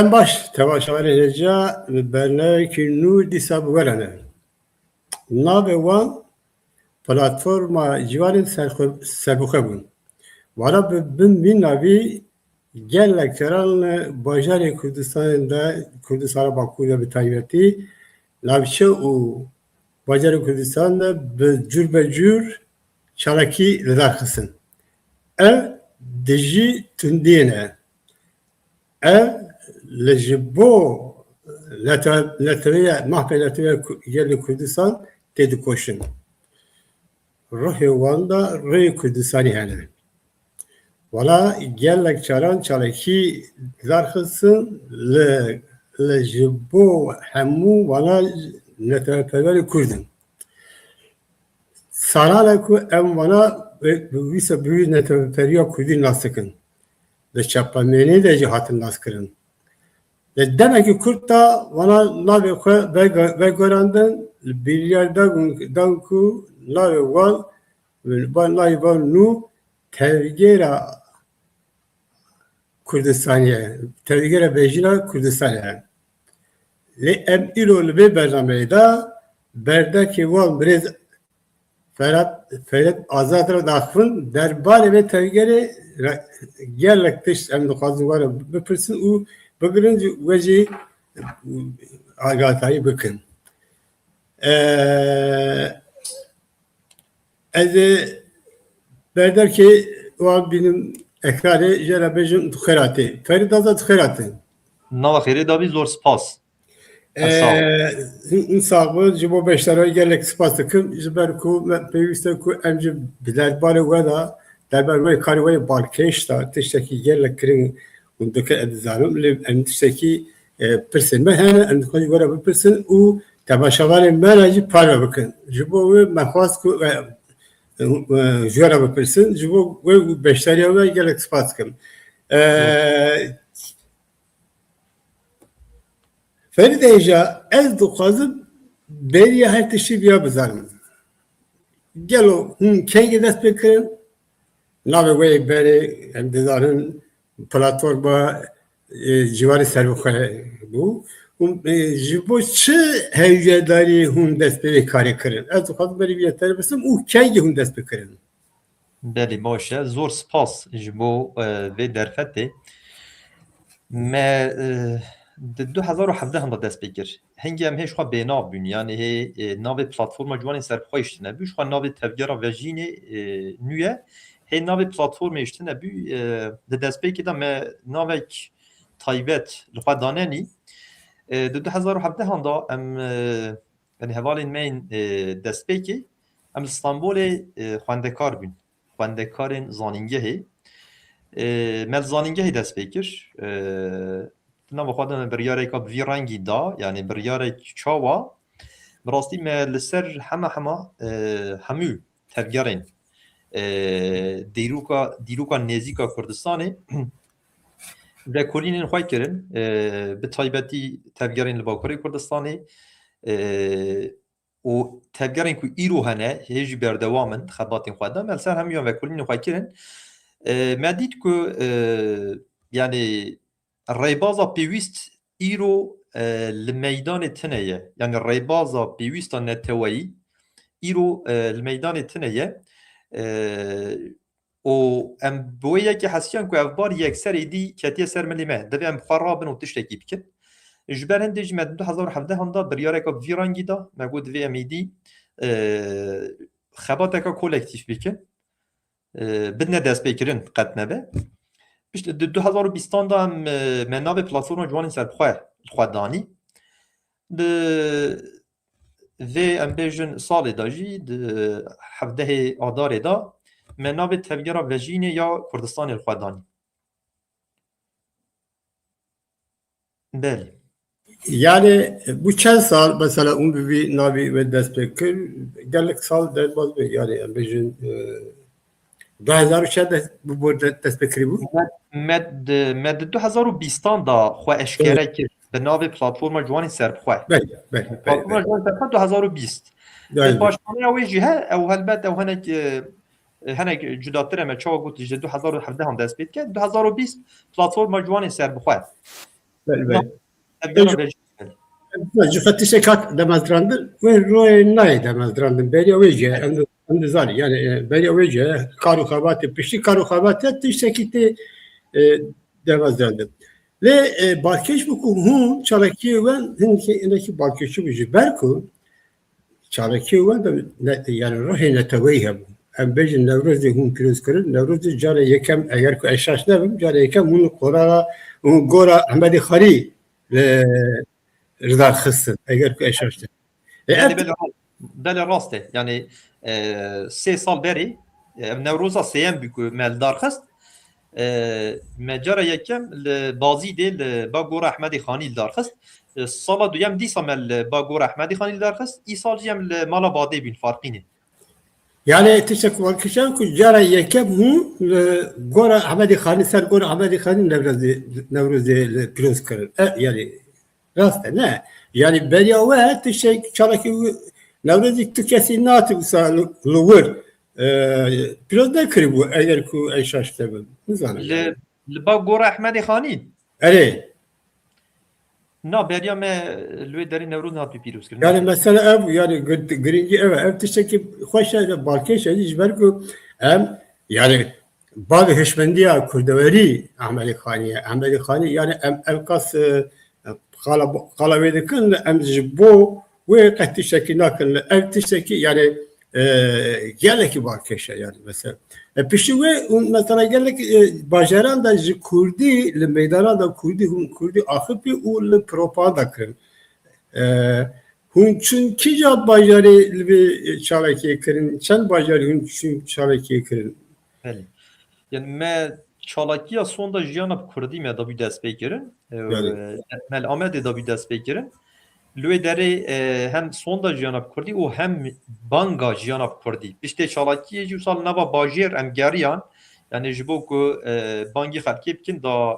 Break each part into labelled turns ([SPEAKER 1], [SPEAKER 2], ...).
[SPEAKER 1] Em baş tevaşavarê hêja li bernavekî nû dîsa bi we re ne. Navê wan platforma ciwanên serbixwe bûn. Wara bi bin vî navî gelek caran li bajarê Kurdistanê de Kurdistana Bakurê bi taybetî navçe û bajarê Kurdistan de bi cûrbecûr çalakî li dar xistin. Ev dijî tundiyê ne. Ev li ji bo letiriya mahpê letiriya gelê Kurdistan tê dikoşin. Rihê wan da rihê Kurdistanê hene. Wala gelek caran çalakî darxistin li ji bo hemû wana letiriyaperwerê Kurdin. Salan ku em wana wîsa bi wî letiriya Kurdî nas dikin. Li çapanmenê de jî hatin naskirin. Demekî Kurd da wana navê xwe vegerandin biryar dan ku navê wan navê wan nû tevgera Kurdistanê ye. Tevgera bêjina Kurdistanê ye. Lê em îro li vê bernameyê de berdekê wan birêz Ferhat Azad re daxivin derbarê vê tevgerê gelek tişt em dixwazin were bipirsin û bigirin we jî agatayî bikin. Ez ê berderkê wan bînim ekrarê jê re bêjim dixêratê. Ferîd Azad dixêratê.
[SPEAKER 2] Nava xêrê davî zor spas.
[SPEAKER 1] Sağ bû ji bo beşdaroyê gelek spas dikim ji ber ku pêwîst e ku em jî bi derbarê we de derbar wê karê wê balkêş da tiştekî gelek kirin hûn dikin ez dizanim lê em tiştekî pirsin me hene em dixwazin were bipirsin û temaşavarên me re jî parve bikin. Ji bo wê me xwast ku ji we re bipirsin ji bo wê beşdariya we gelek spas dikim. Ferîd hêja ez dixwazim bêriya her tiştî biya bizanim. Gelo hûn kengî dest pê kirin navê wê berê em dizanin platforma ciwarê serbixwe bû ji bo çi hewcedarî hûn dest pê vê karê kirin. Ez dixwazim berî vî yeterê bisim û kengî hûn dest pê kirin.
[SPEAKER 2] Belê baş e. Zor spas ji bo vê derfetê. Me di 2017 da dest pê kir. Hingê em hê ji xwe bênav bûn. Yani hê navê platforma ciwanên serbixwe îştine bû. Ji xwe navê tevgera vejînê nû ye. Hê navê platformê îştine bû di destpêkê de me navek taybet li xwe danenî. Di 2017 da em yani hevalên me yên destpêkê em li Stenbolê xwendekar bûn. Xwendekarên zanîngehê. Me li zanîngehê dest pê kir. Nava xwe de me biryareka bi vî rengî da yani biryarek çawa bi rastî me li ser hema hemû tevgerên dîroka nêzîka Kurdistanê vekolînên xwe kirin bi taybetî tevgerên li Bakurê Kurdistanê û tevgerên ku îro hene hê jî berdewam in xebatên xwe de me li ser hemûyan vekolînên xwe kirin. Me dît ku yani rêbaza pêwîst îro li meydanê tune ye. Yani rêbaza pêwîst a neteweyî îro li meydanê tune ye. û em bi wê yekê hesiyan ku ev bar yekserê dî ketiye ser milê me. Divê em xwe rabin û tiştekî bikin. Ji ber hindê jî me 2017 da biryareka vî rengî da me got divê em êdî xebateka kolektif bikin. Bidne dest pê kirin qet nebe. Piştî di 2020 da em me navê platforma ciwanên serbixwe li xwe danî. Di vê em bêjin salê da jî di hevdehê adarê da me navê tevgera vejînê ya Kurdistanê li xwe danî. Belê.
[SPEAKER 1] Yani bu çend sal mesela hûn bi vî navê we dest pê kir gelek sal derbas bê yani em bêjin 2004 bu bo dest pê kirîbû.
[SPEAKER 2] Me di 2020 da xwe eşkere kir bi navê platforma ciwanên serbixwe.
[SPEAKER 1] Belê.
[SPEAKER 2] Platforma ciwanên serbixwe 2020. Başxaneya wê jî he ew helbet ew hinek cudatir me çawa got ji 2017 dest pê dike 2020 platforma ciwanên serbixwe.
[SPEAKER 1] بله
[SPEAKER 2] Tevgera Belçik.
[SPEAKER 1] جختی شکات دمازراندن و روی نای دمازراندن بری اویجه اندزانی yani beri اویجه کارو خابات پشتی کارو خابات تشکی تی دمازراندن لی باکش بکو هم چالکی ون هنگی اینکی باکشی بیشی برکو چالکی ون yani روحی نتوی هم ام بیشن نوروزی هم پیروز کرد نوروزی جاره یکم اگر که اشاش نبیم جاره یکم اون قرارا اون گورا احمدی خاری رضا خستن eğer ki eşaştı.
[SPEAKER 2] Yani bele rast e. Yani 3 sal beri Nevroza seyem bükü meldar xist. Mecara yekem bazı de Bagor Ahmedi Xanî dar xist. Sala duyem dîsa mel Bagor Ahmedi Xanî dar xist. İsal jiyem li mala badê bin farqîne.
[SPEAKER 1] Yani teşekkür vakişan ku cara yekem hu gora Ahmedi Xanî ser gora Ahmedi Xanî Nevrozi piroz kırın. Yani rast ne? Yani beriya ve teşekkür çalaki Nevrozi tükesi natı usa luvur. Piroz ne kırı bu eğer ki eşaştı bu. Ne zaman?
[SPEAKER 2] Li Bagor Ahmedi Xanî
[SPEAKER 1] Evet.
[SPEAKER 2] na beriya me lê derê Newroz hat pîroz kirin.
[SPEAKER 1] Yani mesela ev yani girinci ev teşekkür hoş balkeş jiber ku em yani bazı heşmendiya kurdeveri Ahmedi Xanî yani em kas qala vedekin em jibo ve qati şekinakin ev teşekkür yani geleki balkeş yani mesela pişi ve mesela gelek bajaran da Kurdi le meydana da Kurdi akıpi u le propaganda kırın. Hun çünkü cevap bacarı bir çalaki kırın, çen bacarı hun çünkü çalaki kırın.
[SPEAKER 2] Belê. Yani me çalakiya sonda jiyana Kurdî me da bî dest pê kirin. Mel Amedê da bî dest pê kirin. Lê derê hem sonda jiyana Kurdî û hem banga jiyana Kurdî. Piştê çalakiyê jî wisa nava bajêr em geriyan yani ji bo ku bangî xelkê bikin da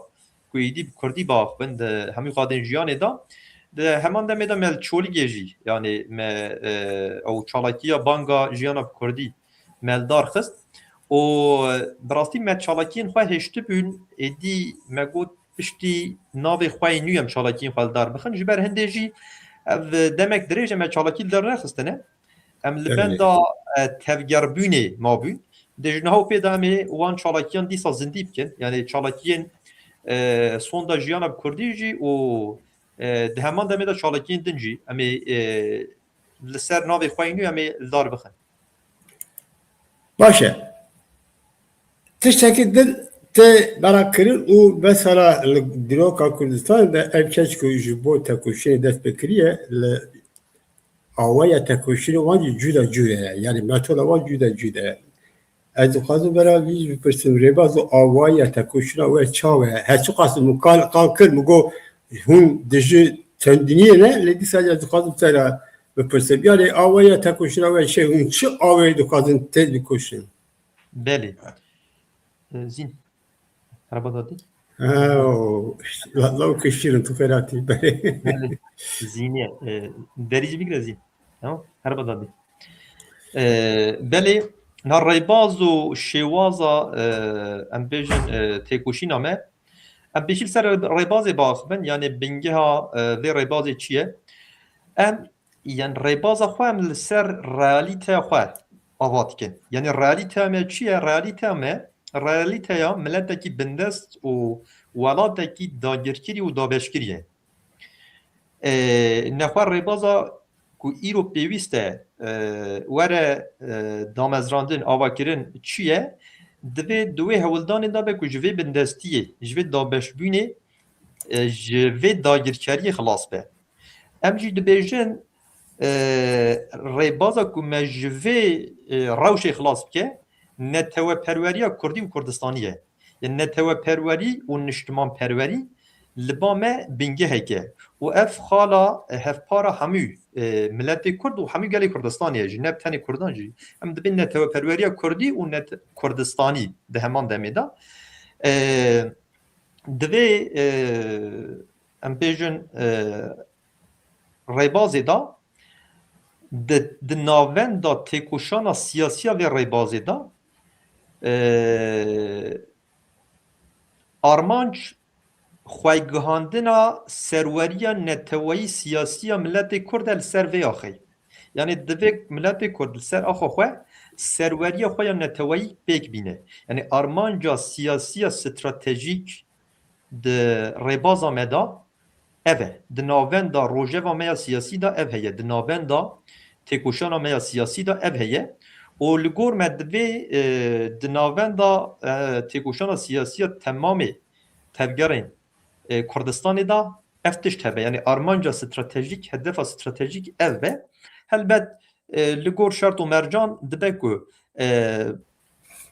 [SPEAKER 2] ku êdî Kurdî baxbin di hemû xadên jiyanê da de heman demê de mel çolîgê jî yani me ew çalakiya banga jiyana Kurdî meldar xist. û bi rastî me çalakiyên xwe hêştî bûn êdî me got piştî navê xwe yê nû em çalakiyên xwe li dar bixin ji ber hindê jî ev demek dirêj em çalakî li dar nexistine em li benda tevgerbûnê mabûn de ji niha pê de em ê wan çalakiyan dîsa zindî bikin yani çalakiyên sonda jiyana Kurdî jî û di heman demê de çalakiyên din jî em ê li ser navê xwe yê nû em ê li dar bixin.
[SPEAKER 1] Başa. Teşekkür te merak kırın u mesela Diloka Kurdistan da evkeç ku jibo tekuşini dest bekiriye le avaya tekuşini van cuda yani metoda van cuda. Ez xazı bera bir person rebaz avaya tekuşina ve çave her çok asıl mukal kır mu go hun deji kendiniye ne le disaca xazı tera bir person yani avaya tekuşina ve şey hun çı avaya du kazın tez bir koşun.
[SPEAKER 2] Belê. Zîn. Hereba dadî?
[SPEAKER 1] Lav kişirin tu ferati.
[SPEAKER 2] Belê. Zîniye. Derî jî bigire zîn. Tamam. Hereba dadî. Belê na rêbaz û şêwaza em bêjin têkoşîna me em pêşî ser rêbazê baxibin yani bingeha vê rêbazê çi ye? Em yani rêbaza xwe em li ser realîteya xwe ava dikin. Yani realîteya me çi ye? Realîteya milletekî bindest û welatekî dagirkirî û dabeşkirî ye. Nexwe rêbaza ku îro pêwîst e were damezrandin avakirin çi ye? Divê di wê hewildanê de be ku ji vê bindestiyê ji vê dabeşbûnê ji vê dagirkeriyê xilas be. Em jî dibêjin rêbaza ku me ji vê rewşê xilas bike netewperweriya Kurdî û Kurdistanî ye. Yani netewperwerî û niştimanperwerî li ba me bingeheke û ev xala hevpara hemû milletê Kurd û hemû gelê Kurdistanê ye jî ne tenê Kurdan jî em dibin netewperweriya Kurdî û net Kurdistanî di heman demê de divê em bêjin rêbazê da di navenda têkoşana siyasiya vê rêbazê da armanc خواهیگهاندنا سروریه نتوایی سیاسی ملت کرد لسر وی آخی. یعنی دوی ملت کرد لسر آخو خواه سروریه خواه نتوایی پیک بینه. یعنی آرمانجا سیاسی استراتژیک ده ریبازا مدا اوه ده ناوین دا روژه و میا سیاسی دا اوه هیه ده ناوین دا تکوشان میا سیاسی دا اوه هیه و لگور مدوی ده ناوین دا تکوشان سیاسی تمامی تبگرین کردستان دا افتش تبه یعنی آرمانجا استراتژیک هدف استراتژیک ev be helbet li gor şert û mercan dibe ku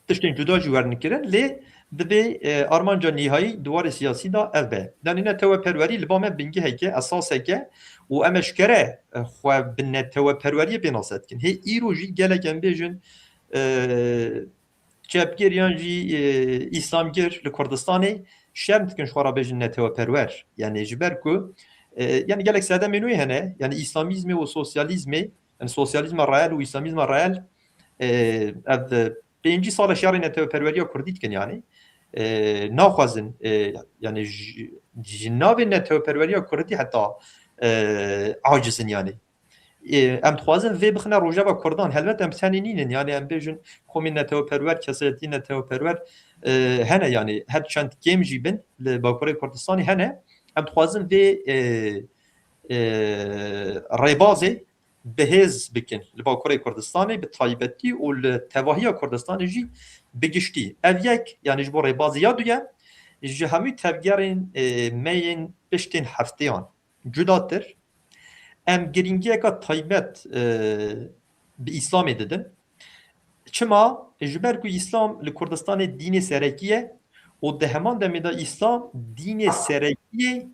[SPEAKER 2] tiştên cuda jî wernikirin lê dibe armanca nîhayî duwarê siyasî da ev be danî netewperwerî li ba me bingî heke esaseke û em eşkere xwe bi netewperweriyê pê nas dikin hê îro jî gelek em bêjin çepgeriyan jî îslamgir li Kurdistanê şerm dikin xwe ra bêjin netewperwer yani ji ber ku yani gelek sedemê nû hene yani îslamîzmê û sosyalîzmê yani sosyalizma reel û îslamîzma reel ev pêncî sala şerê netewperweriya Kurdî dikin yani naxwazin yani ji navê netewperweriya Kurdî heta acizin yani em dixwazin vê bixine rojava Kurdan helbet em tenê nînin yani em bêjin komên netewperwer kesayetî netewperwer hene yani her çend kêm jî bin li Bakurê Kurdistanê hene em dixwazin vê rêbazê bihêz bikin li Bakurê Kurdistanê bi taybetî û li tevahiya Kurdistanê jî bi giştî ev yek yani ji bo rêbaziya duye ji hemû tevgerên meyên piştên hefteyan cudatir em giringiyeka taybet bi İslamê didin çima ji ber ku İslam li Kurdistanê dînê serekî ye û di heman demê de İslam dînê serekiyê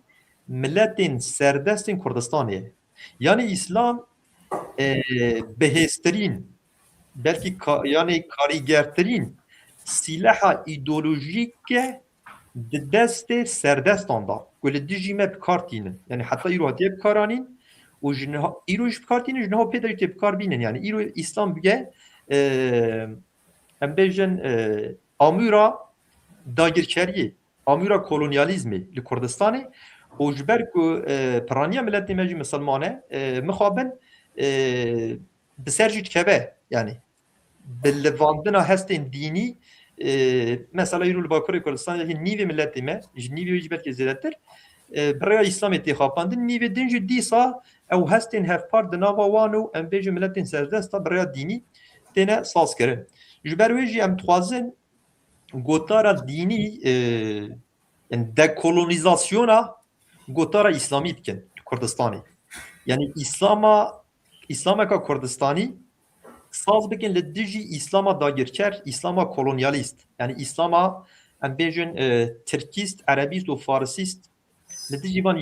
[SPEAKER 2] milletên serdestên Kurdistanê ye yani İslam bihêztirîn belkî yani karîgertirîn sîleha îdeolojîk e di destê serdestan da ku li dijî me bikar tînin yani heta îro hatiye bikaranîn û ji niha îro jî bikar tînin ji niha pê de jî tê bikar bînin yani îro İslam bige em bêjin amûra dagirkeriyê amûra kolonyalîzmê li Kurdistanê û ji ber ku piraniya milletê me jî misilman e mixabin bi ser jî dikeve yani bi livandina hestên dînî mesela îro li Bakurê Kurdistanê nîvê milletê me ji nîvê jî belkî zêdetir birêya İslamê tê xapandin nîvê din jî dîsa ew hestên hevpar di nava wan û em bêjin milletên serdest da birêya dînî têne sazkirin ji ber wê jî em dixwazin gotara dînî yani dekolonizasyona gotara İslamî dikin Kurdistanê yani İslameka Kurdistanî saz bikin li dijî İslama dagirker İslama kolonyalîst yani İslama em bêjin Tirkîst Erebîst û Farsîst li dijî van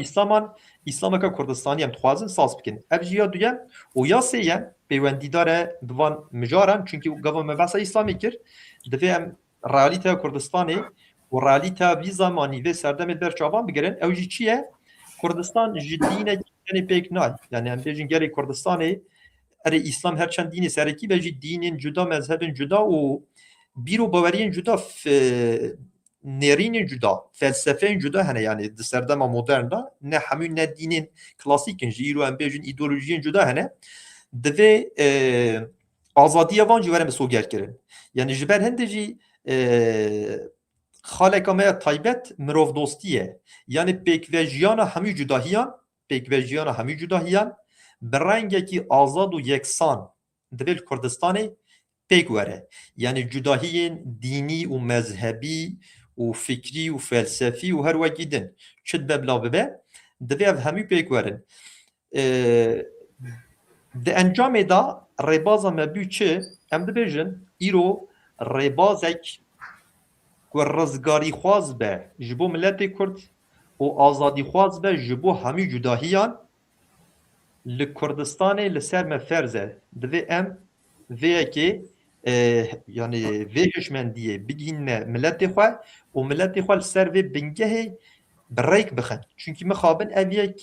[SPEAKER 2] İslameka Kurdistanî em dixwazin saz bikin ev jî ya duye û ya sê ye pêwendîdar e bi van mijaran çünkü gava me behsa İslamê kir divê em realîteya Kurdistanê û realîteya vî zamanî vê serdemê berçavan bigirin ew jî çi ye Kurdistan ji dînekî tenê pêk nayê yani em bêjin gelê Kurdistanê erê İslam her çend dînê serekî ve jî dînên cuda mezhebên cuda û bîro baweriyên cuda nêrînên cuda felsefeyên cuda hene yani di serdema modern da ne hemû ne dînên klasîkin jî îro em bêjin îdeolojiyên cuda hene divê azadiya van jî were misogerkirin yani ji ber hindê jî xaleka me ya taybet mirovdostî ye yani pêkvejiyana hemû cudahiyan pêkvejiyana hemû cudahiyan bi rengekî azad û yeksan divê li Kurdistanê pêk were yani cudahiyên dînî û mezhebî û fikrî û felsefî û her wekî din çi dibe bila bibe divê ev hemû pêk werin di encamê da rêbaza me bû çi em dibêjin îro rêbazek ku rizgarîxwaz be ji bo milletê Kurd û azadîxwaz be ji bo hemû cudahiyan li Kurdistanê li ser me ferz e divê em vêyekê yani vê hişmendiyê bigîne milletê xwe û milletê xwe li ser vê bingehê bi rêk bixin çünkü mixabin ev yek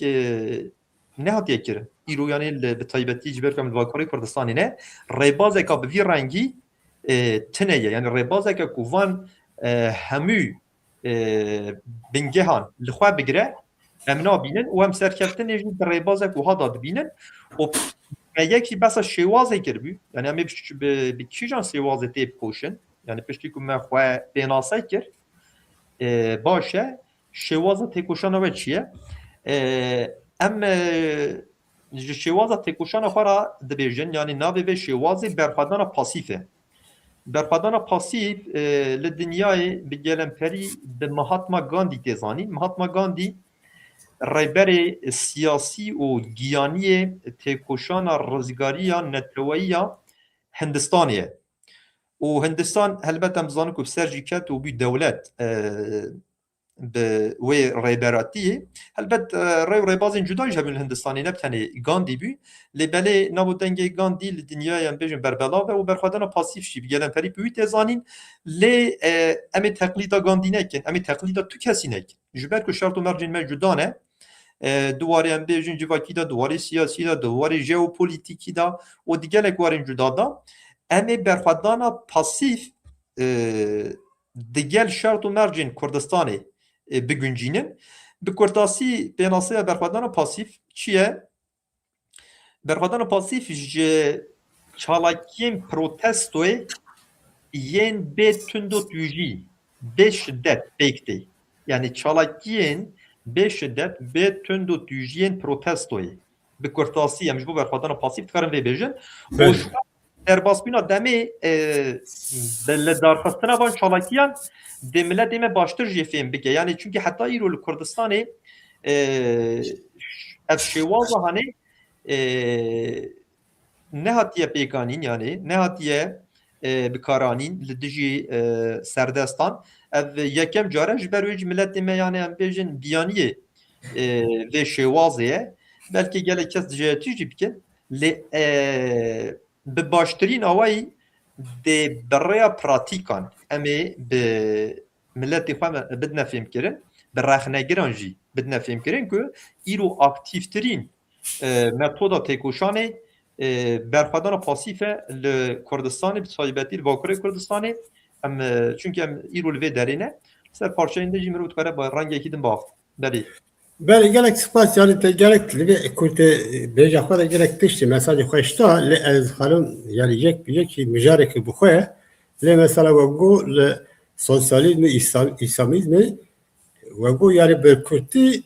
[SPEAKER 2] nehatiye kirin îro yani bi taybetî ji ber ku em li Bakurê Kurdistanê ne rêbazeka bi vî rengî tune ye yani rêbazeka ku van hemû بنگهان لخوا بگره ام نابینن و ام سرکفتن ایجی در ریبازه که ها داد بینن و یکی بس شوازه کربی یعنی امی به کیجان شوازه تیب کوشن یعنی پشتی که من خواه بیناسه کرد باشه شوازه تیکوشان و چیه ام شوازه تیکوشان خورا دبیجن یعنی نابی به شوازه برخوادان پاسیفه برخوادان پاسیف لدنیای بگلم پری به مهاتما گاندی تزانی مهاتما گاندی رهبر سیاسی و گیانی تکوشان رزگاری نتروایی هندستانیه و هندستان البته مزانه که سرجی کت و بی دولت به و رهبراتی البته رهباز جدایی جبل هندستانی نبتنی گاندی بی لبله نبودنگ گاندی لدنیای ام بیشن بربلا و برخوادن پاسیف شی بگلن پری بیوی تزانین ل امی تقلیدا گاندی نکن امی تقلیدا تو کسی نکن جبر که شرط و مرجین موجودانه دواره ام بیشن جواکی دا دواره سیاسی دا دواره ژئوپلیتیکی دا و دیگه لگوارن جدا دا امی برخوادن پاسیف دیگه شرط و مرجین کردستانی بگنجینن به کرداسی بیناسه برخوادن پاسیف چیه؟ برخوادن پاسیف چالاکیم پروتستوی ین به تندو توجی به شدت بکتی یعنی چالاکین به شدت به تندو توجین پروتستوی به کرداسی همش بو برخوادن پاسیف تکارن وی بیجن و در باسبینا دمی لدارخستنا بان چالاکیان دمله دمه باشتر جفیم بگه یعنی چونکه حتی ایرو کردستانی از شوازه هنه نهاتیه پیکانین یعنی نهاتیه بکارانین لدجی سردستان از یکم جاره جبرویج ملت دمه یعنی هم بیجن بیانیه و شوازه بلکه گله کس جهتی جی بکن به باشترین آوایی ده برای پراتیکان امی به ملت خواه بدنا فهم کرن به رخنگران جی بدنا فهم کرن که ایرو اکتیفترین متودا تکوشانه برخوادان پاسیفه لکردستانی بسایبتی لواکره کردستانی چونکه ایرو لوی درینه سر پارچه اینده جی مرود کاره با رنگ یکی دن بافت بلی
[SPEAKER 1] بله گلک سپاس yani te gerek kurte beja xwara gerek tişti mesajı xoşta le ez xalım yani yek müjarek bu xoye le mesela bu le sosyalizmi İslamizmi ve bu yani bir kurti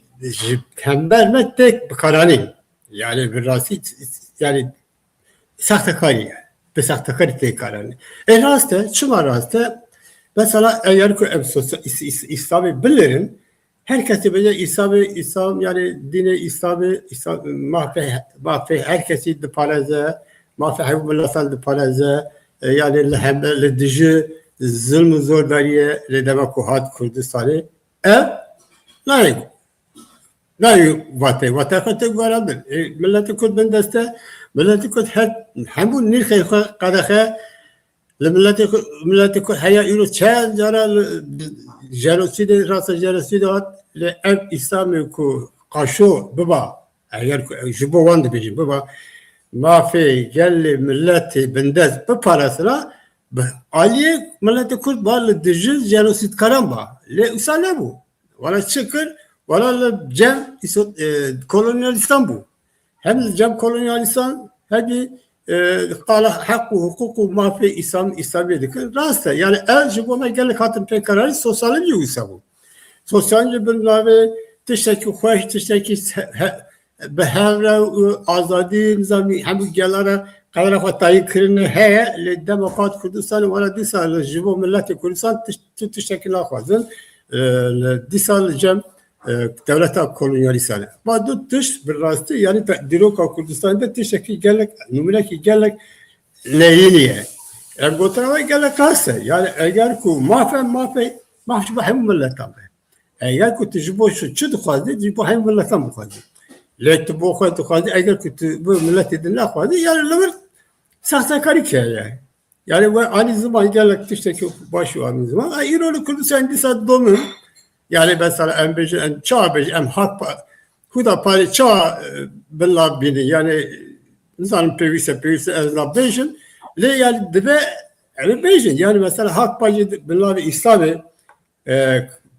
[SPEAKER 1] temberme tek karani yani bir rasi yani sahtekari yani bir sahtekari tek karani raste çıma raste mesela eğer ki İslami bilirim herkesi böyle İslam yani dini İslam'ı mahve herkesi de paraze mahve hayvanlar de paraze yani hem le diji zulm zor dariye le demokrat Kürdistan'ı ne vate kate garandır milleti Kürt ben deste milleti Kürt hem bu nirkhe kadahe milleti Kürt haya yürü çen jara جنوسید راست جنوسید ل ام اسلامی کو قاشو بابا اگر جبو واند بیجیم بابا ما في قال ملت بندز بپارسنا عالیه ملت کرد بال دجل جنوسید کارم با ل اساله بو ولا شکر ولا جم kolonyalistan bu hem cem kolonyalistan hadi قال حق وحقوق ما في İslamiyet rastı yani el jiboma gel hatım pek kararı sosyalizm yusabı sosyalizm bunları tişteki hoş tişteki behavra azadi nizami hem gelere kadar hatayı kırını he le demokrat Kürdistan ve disal jibom milleti Kürdistan tişteki lafazın disal cem devlet kolonyalistan. Bazı dış bir rastı yani Diloka Kürdistan'da tişeki gelek numaraki gelek neyiniye. Ergotrava gelek rastı yani eğer ku mahcuba hem milletten be. Eğer ku tecrübe şu çıdı khazdı tecrübe hem milletten bu khazdı. Let bu khazdı eğer ku bu millet edin la khazdı yani lever sahtekari ki yani ve aynı zaman gelek tişeki başı aynı zaman İranlı Kürdistan disad domun yani mesela em bejin em çağ bejin em hak huda pari çağ billah bini yani insan pevise ezla bejin le yani dibe em bejin yani mesela hak pari billah İslam'ı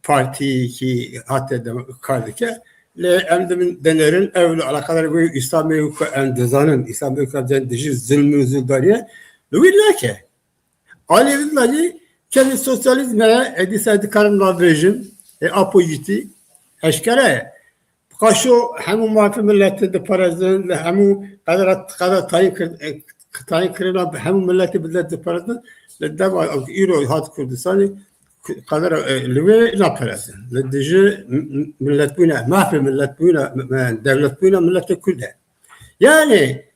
[SPEAKER 1] parti ki hatta da kardike le emdimin denerin evli alakaları bu İslam mevku endizanın İslam mevku dici zulmü züldariye Lüvillake Alevillahi kendi sosyalizme edisaydı karımla rejim apojiti eşkere kaşo hemu mafi milleti de parazın hemu kadar tayin kırılan hemu milleti milleti parazın le deva euro hat Kürdistan'ı kadar lüve ne parazın le dici millet buna mafi millet buna devlet buna millet Kürde yani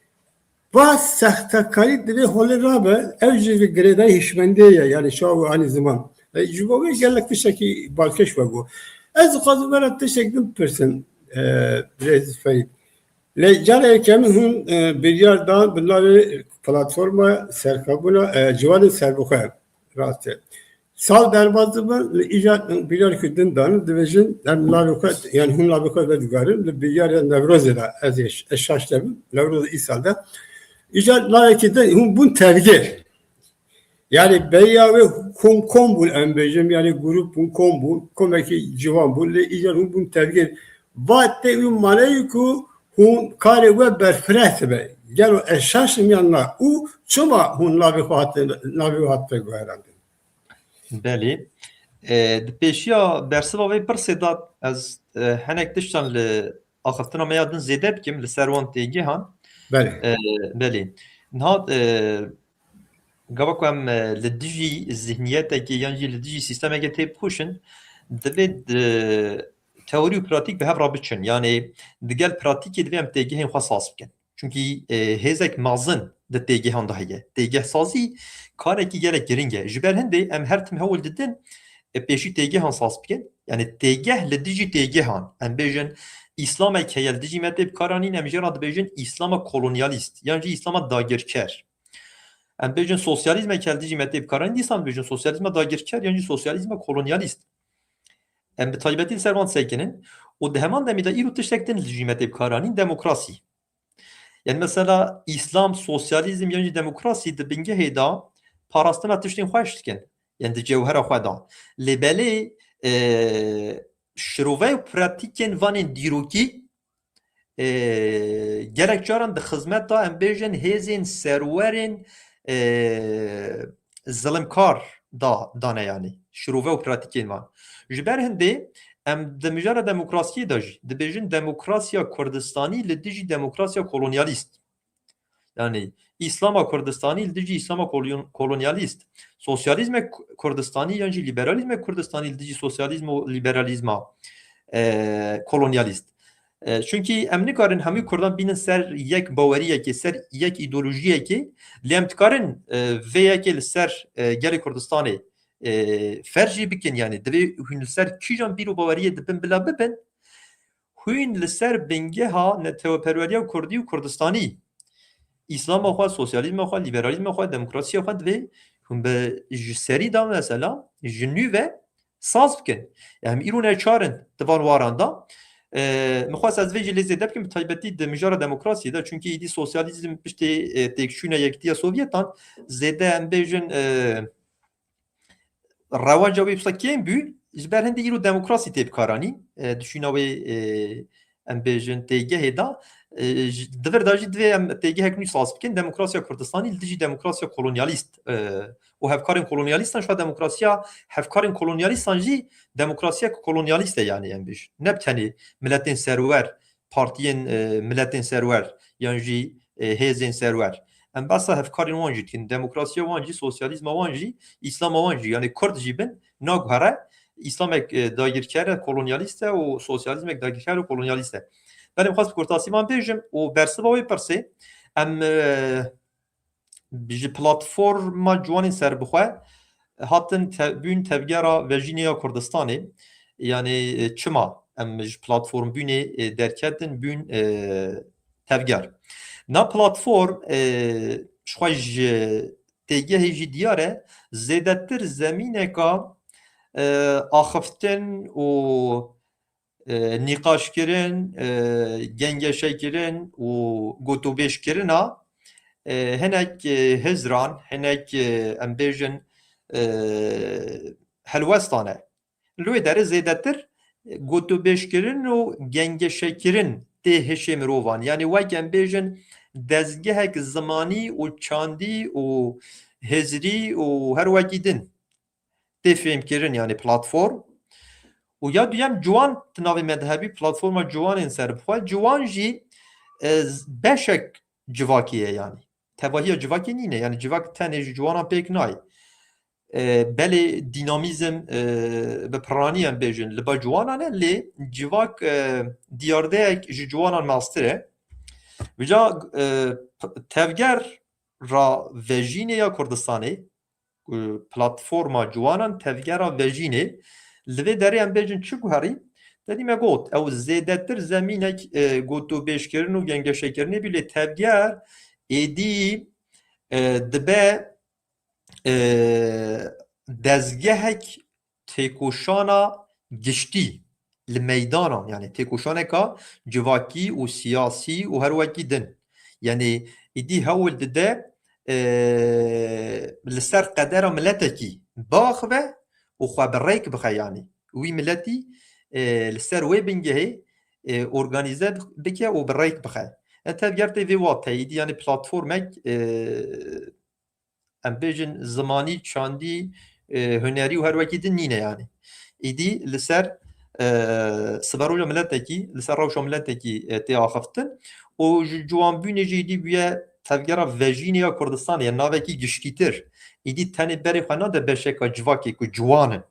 [SPEAKER 1] bas sahtakari diye holi rabe evcivi greda hişmendiye yani şu aynı zaman cübove gellik tişeki balkeş ve bu ez qazı vera teşekkür person Rez Ferit le jare kemin bir yerden bunları platforma serkabuna civanı serbuka rastı sal derbazımı icat bir yer kürdün dan division yani hun labuka ve digarın bir yer nevrozeda az eşaşlem nevroz isalda İcat layıkıydı, bun tergi. Yani beya ve kombul embecem yani grup bun kombul, komeki civan bul, icat bun tergi. Vatte un maleyku hun kare ve berfret be. Gel o eşaşım yanına. U çoma hun navi hattı göğerandi.
[SPEAKER 2] Belê. Di pêşiya bersiva wê pir sêdat ez hinek tiştan li axiftina me ya din zêde bikim li ser wan têgehan.
[SPEAKER 1] Bele.
[SPEAKER 2] Belê. Nihat gava ku em li dijî zihniyetekê yan jî li dijî sîstemekê tê bixuşin divê teorî û pratîk bi hev re biçin. Yani di gel pratîkê divê em têgehên xwe saz bikin. Çünkü hêzek mezin di têgehan de heye. Têgehsazî karekî gelek giring e. Ji ber hindê em her tim hewil didin pêşî têgehan saz bikin. Yani têgeh li dijî têgehan em bêjin İslamek heye li dijî me tê bikaranîn em jê re dibêjin İslama kolonyalîst yan jî İslama dagirker. Em bêjin sosyalîzmek heye li dijî me tê bikaranîn dîsan bêjin sosyalîzma dagirker yan jî sosyalîzma kolonyalîst. Em bi taybetî li ser wan sekinin û di heman demê de îro tiştek din li dijî me tê bikaranîn demokrasî. Yani mesela İslam, sosyalizm yani demokrasi di bingehê da parastina tiştên xweş dikin. Yani di cewhera xwe da. Lê belê şirovê û pratikên vanên dîrokî gelek caran di xizmet da em bêjin hêzên serwerên zilimkar da dane yani. Şirovê û pratikên van. Ji ber hindê em di mijara demokrasiyê de jî dibêjin demokrasiya Kurdistanî li dijî demokrasiya kolonyalîst. Yani İslama Kurdistanî li dijî İslama kolonyalîst. Sosyalizme Kurdistanî yan jî liberalizme Kurdistanî li dijî sosyalizm û liberalizma kolonyalîst. Çünkü em nikarin hemû Kurdan bînin ser yek baweriyekê, ser yek îdeolojiyekê lê em dikarin vê yekê li ser gelê Kurdistanê fer jî bikin yani divê hûn li ser kîjan bîr û baweriyê dibin bila bibin hûn li ser bingeha neteweperweriya Kurdî û Kurdistanî İslama xwe, sosyalizma xwe, liberalizma xwe, demokrasiya xwe divê hûn bi ji serî da mesela ji nû ve saz bikin. Yani îro neçarin di van waran da min xwest ez vê jî lê zêde bikim bi taybetî di mijara demokrasiyê de çünkü îdî sosyalizm piştî têkçûna Yekîtiya Sovyetan zêde em bêjin rewaca wê kêm bû ji ber hindê îro demokrasî tê bikaranî dişûna wê em bêjin têgehê da divir da jî divê em têgehek nû saz bikin demokrasiya Kurdistanî li dijî demokrasiya kolonyalîst û hevkarên kolonyalîstan şa demokrasiya hevkarên kolonyalîstan jî demokrasiya kolonyalîst e yani em bêjin ne bi tenê milletên serwer partiyên milletên serwer yan jî hêzên serwer em behsa hevkarên wan jî dikin demokrasiya wan jî sosyalîzma wan jî İslama wan jî yani Kurd jî bin naguhere İslamek dagirker e kolonyalîst e û sosyalîzmek dagirker û kolonyalîst e. Ben em xwest bi kurtasîman bêjim û bersiva wê pirsê em ji platforma ciwanên serbixwe hatin bûn tevgera Virjînya Kurdistanê yani çima em ji platformbûnê derketin bûn tevger. Na platform ji xwe ji têgehê jî diyar e zêdetir zemîneka axiftin û nîqaşkirin, gengeşekirin û gotûbêjkirina hinek hizran, hinek em bêjin helwestan e. لوی داره زیدتر گوتوبشکرین و گنگشکرین ده هشه مروان یعنی وگم بیجن دزگهک زمانی و چاندی و هزری و هر وگیدن ده فهم کرن yani platform و یا دویم جوان تناوی مذهبی پلتفرم جوان این سر بخواه جوان جی بشک جواکیه yani تواهی جواکی نینه yani جواک تنه جوانا پیک نای بله دینامیزم به پرانی هم بیجن لبا جوانانه لی جواک دیارده جوانان ماستره وجا تفگر را وژینه یا کردستانی پلتفرما جوانان تفگر را وژینه لوی داری هم بیجن چی گوهری؟ دادیم گوت او زیدتر زمینک گوتو بیشکرن و گنگشکرنه بیلی تفگر ایدی دبه دزگهک تکوشانا گشتی لمیدانا yani تکوشانکا جواکی و سیاسی و هر وکی دن yani ایدی هول دده لسر قدر ملتکی باخ و خواه برایک بخواه yani وی ملتی لسر وی بنگه ارگانیزه بکه و برایک بخواه تفگرت وی واته ایدی yani پلاتفورمک ام بیجن زمانی چاندی هنری و هر وکی دن نینه yani ایدی لسر سبروجا ملتکی لسر روشا ملتکی تی آخفتن و جوان بینه جیدی بیه تفگرا وژینه یا کردستان یا ناوکی گشتیتر ایدی تنی بری خوانا ده بشکا جواکی که جوانن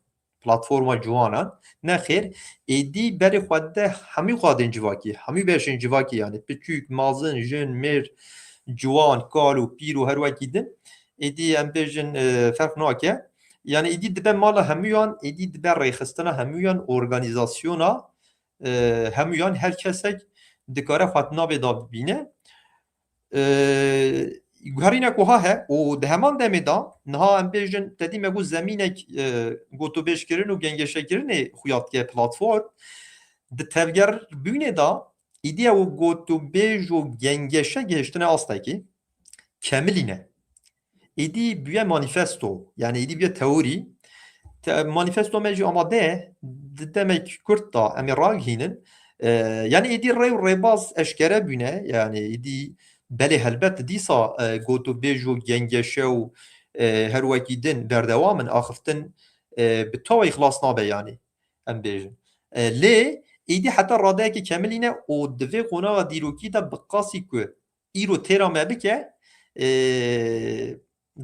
[SPEAKER 2] پلاتفورما جوانن نه خیر ایدی بری خواده همی خوادن جواکی همی بشن جواکی yani پچوک مازن جن مر جوان کالو پیرو هر وکی دن ایدی ام بیجن فرق ناکه yani ایدی دبه مالا همویان ایدی دبه ریخستنا همویان ارگانیزاسیونا همویان هر کسک دکاره خاتنا بدا بینه گوهرینه که ها هه و ده همان دمه دا نها ام بیجن دادیم اگو زمینک گوتو بیش کرن و گنگشه کرن خویات که پلاتفورم ده تفگر بینه دا ایدی او گوتو بیش و گنگشه گهشتنه آستا کی کاملینه ایدی بیه مانیفستو yani ایدی بیه teori manifesto meci amade demek Kürt da emi raghinin yani idi rebaz eşkere büne yani idi beli helbet disa gotu beju gengeşe u her vakidin berdevamın axiftin bi tava ihlas nabe yani em bejin le idi hatta radaki kemeline o dve qona diroki da biqasi ku iro tera mebike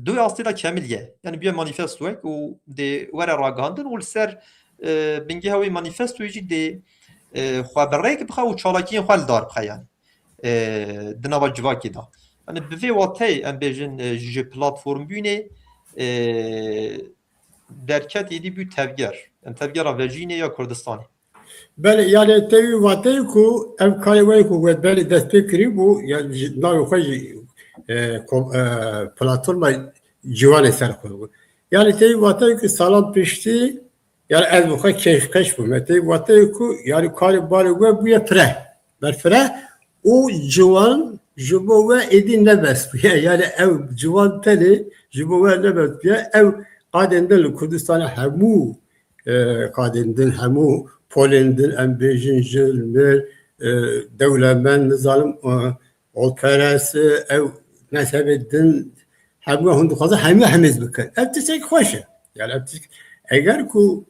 [SPEAKER 2] دو اصلا کاملیه یعنی بیا مانیفستوی که ده وره راگاندن و سر بنگه هوی مانیفستوی جی ده خواه برای که بخواه و چالاکی خواه دار بخواه یعنی دنوا جواکی دا یعنی بوی واته ام بیجن جی پلاتفورم بینه درکت ایدی بیو تفگر yani تفگر وجینه یا کردستانی
[SPEAKER 1] بله yani tevi vate ku ev kayvay ku beli dest kiri bu yani navi khoji platforma civanê ser xwe yani tê watê ku salan piştî yani ez bixwe kêfkeş bûm tê watê ku yani karê barê we bûye fireh berfireh û ciwan ji bo we êdî nebestbiye yani ev ciwan tenê ji bo we nebestbiye ev qadên din li Kurdistanê hemû qadên din hemû polên din em bêjin jil mir dewlemend nizanim olperest ev mezhebê din hemû hûn dixwazin hemû hemêz bikin ev tiştek xweş e yani ev tiştek eger ku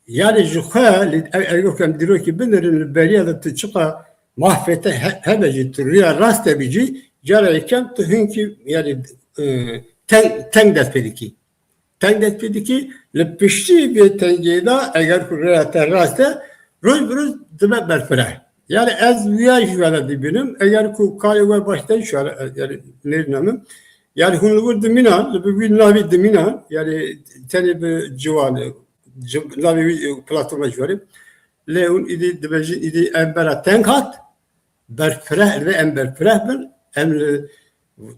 [SPEAKER 1] yani ji xwe eger ku em dîrokî binirin li beriya de tu çiqa mahfete hebe jî tu rêya rast de bî jî cara yekem tu hinkî yani teng dest pê dikî teng dest pê dikî li piştî bê tengê da eger ku rêya te rast e roj bi roj dibe berfireh yani ez wiya jî were dibînim eger ku karê we baş te yani nêrînamim yani hûn li wir dimînan li bi wî navê dimînan yani tenê bi ciwan navê wî platforma jî werê lê hûn îdî dibêjin îdî em bera teng hat berfireh ve em berfireh bin em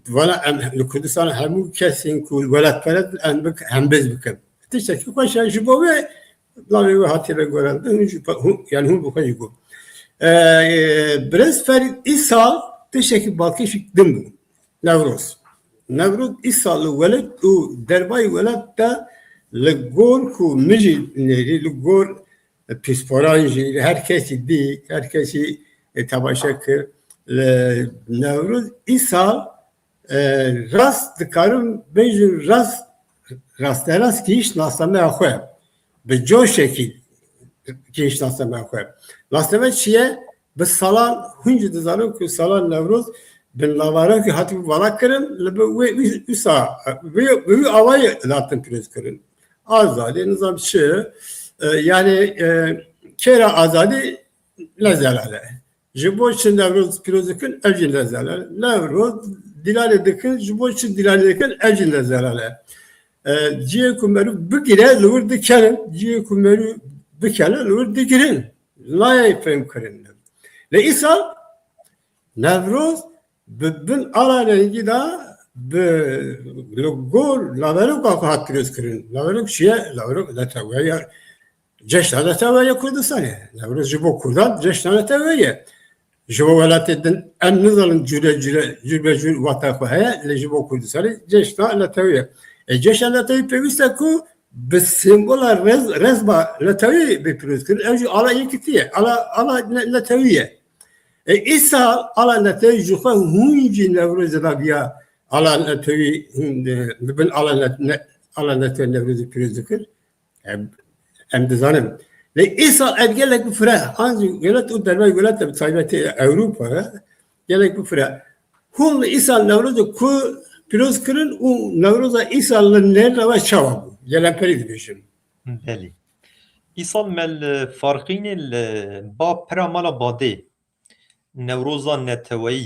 [SPEAKER 1] valla em li Kurdistanê hemû kesên ku welatperest em hembêz bikin tiştekî xweş e ji bo wê navê wê hatiye veguherandin yani hûn bi xwe jî got Brez Ferit îsal tiştekî balkêşîk din bû Newroz. Newroz îsal li welat û derbayê welat de لگور کو میجی نری لگور پیسپورانجی هر کسی دی هر کسی تماشا کرد نوروز این سال راست دکارم بیشتر راست کیش ناسمه آخواه به جو شکل کیش ناسمه آخواه ناسمه چیه؟ به سالان هنچه دزارم که سالان نوروز بن لواره که حتی بالا کرن لبه وی سا وی آوای لاتن پیروز کرن آزادی نظام چه yani kera azadi lezzelale. Jibo için Nevruz pirozikün evcin lezzelale. Nevruz dilale dikin, jibo için dilale dikin evcin lezzelale. Ciye kumeru bigire lur dikerin, ciye kumeru bikele lur dikirin. Laya fehim kırın. Ve İsa Nevruz bin ala rengi da logor laveruk kalkat piroz kırın. Laveruk şiye, laveruk letevaya جشن نتویه کردستانه. نوروز جبو کردان جشن نتویه. جبو ولات الدين النظام جل وطن خواهی لجبو کردستانه جشن نتویه. جشن نتویه پیوسته کو به سیمبول رزبا نتویه بپروز کرد. اوجی آلا یکتیه. آلا نتویه. ایسا آلا نتویه جوخه هونجی نوروز دابیا آلا نتویه ببین آلا نتویه نوروز پیروز کرد. hem de zanım. Ve İsal ergelek bu fıra. Anzi gelet o dervay gelet de saybeti Avrupa. Gelek bu fıra. Hun İsal Nevruz'u ku piroz kırın o Nevruz'a İsal'ın nerede var çava bu. Gelen peri dibişim.
[SPEAKER 2] بله ایسال مل فرقین با پرامالا باده نوروزا نتوی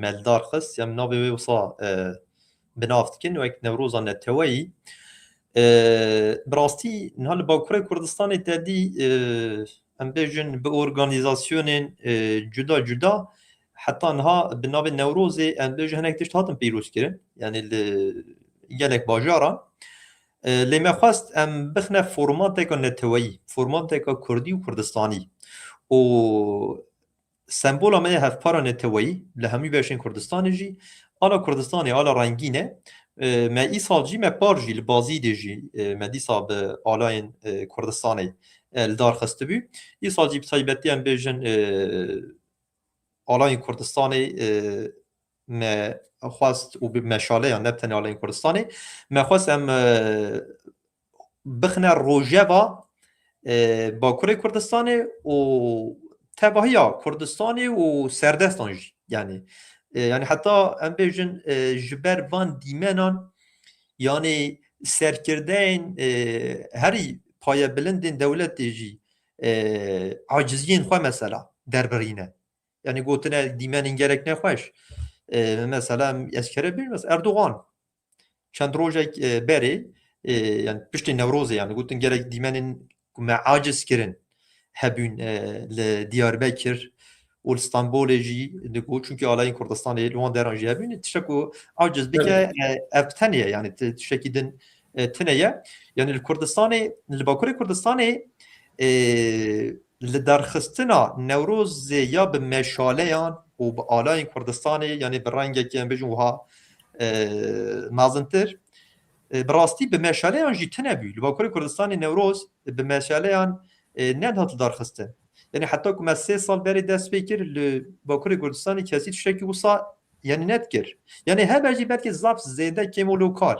[SPEAKER 2] ملدار خس یم نابه وصا بنافت کن و یک نوروزا نتوی براستی نهال باکوره کردستان تدی ام بیجن به ارگانیزاسیون جدا جدا حتی انها به نام نوروز ام بیجن هنک تشت هاتم پیروز کرن یعنی گلک باجارا لیمه خواست ام بخنه فرمات که نتویی فرمات که کردی و کردستانی و سمبول همه هفپارا نتویی لهمی بیشن کردستانی جی آلا کردستانی آلا رنگینه ما ایسال جی ما پارجی لبازی دی جی ما دیسا به آلاین کردستانی الدار خسته بی ایسال جی بطایبتی هم بیجن آلاین کردستانی ما خواست و به مشاله یا نبتنی آلاین کردستانی ما خواست هم بخنه روژه با کره کردستانی و تباهی کردستانی و سردستان جی yani hatta em bêjin ji ber van dîmenan yani serkirdeyn herî paya bilindên dewletê jî aciziyên xwe mesela derbirîne. Yani gotine dîmenên gerek nexweş. Mesela eskere bir mesela Erdoğan çend rojek berê yani piştî Newrozê yani gotin gerek dîmenên me aciz kirin hebûn li Diyarbekir و استانبول جی دگو چونکه آلای کردستان لوان دران جی هبین تشکو عاجز بکه افتنیه یعنی تشکیدن تنیه یعنی الکردستان لباکور کردستان لدرخستنا نوروز یا به مشالیان و به آلای کردستان یعنی به رنگ که بجون ها نازنتر براستی به مشالیان جی تنبی لباکور کردستان نوروز به مشالیان ندهت درخستن yani hatta که 3 سال بری دست بکر باکور کردستانی کسی تشکی وصا yani netgir. Yani her bacı belki zaf zede kemo lokal.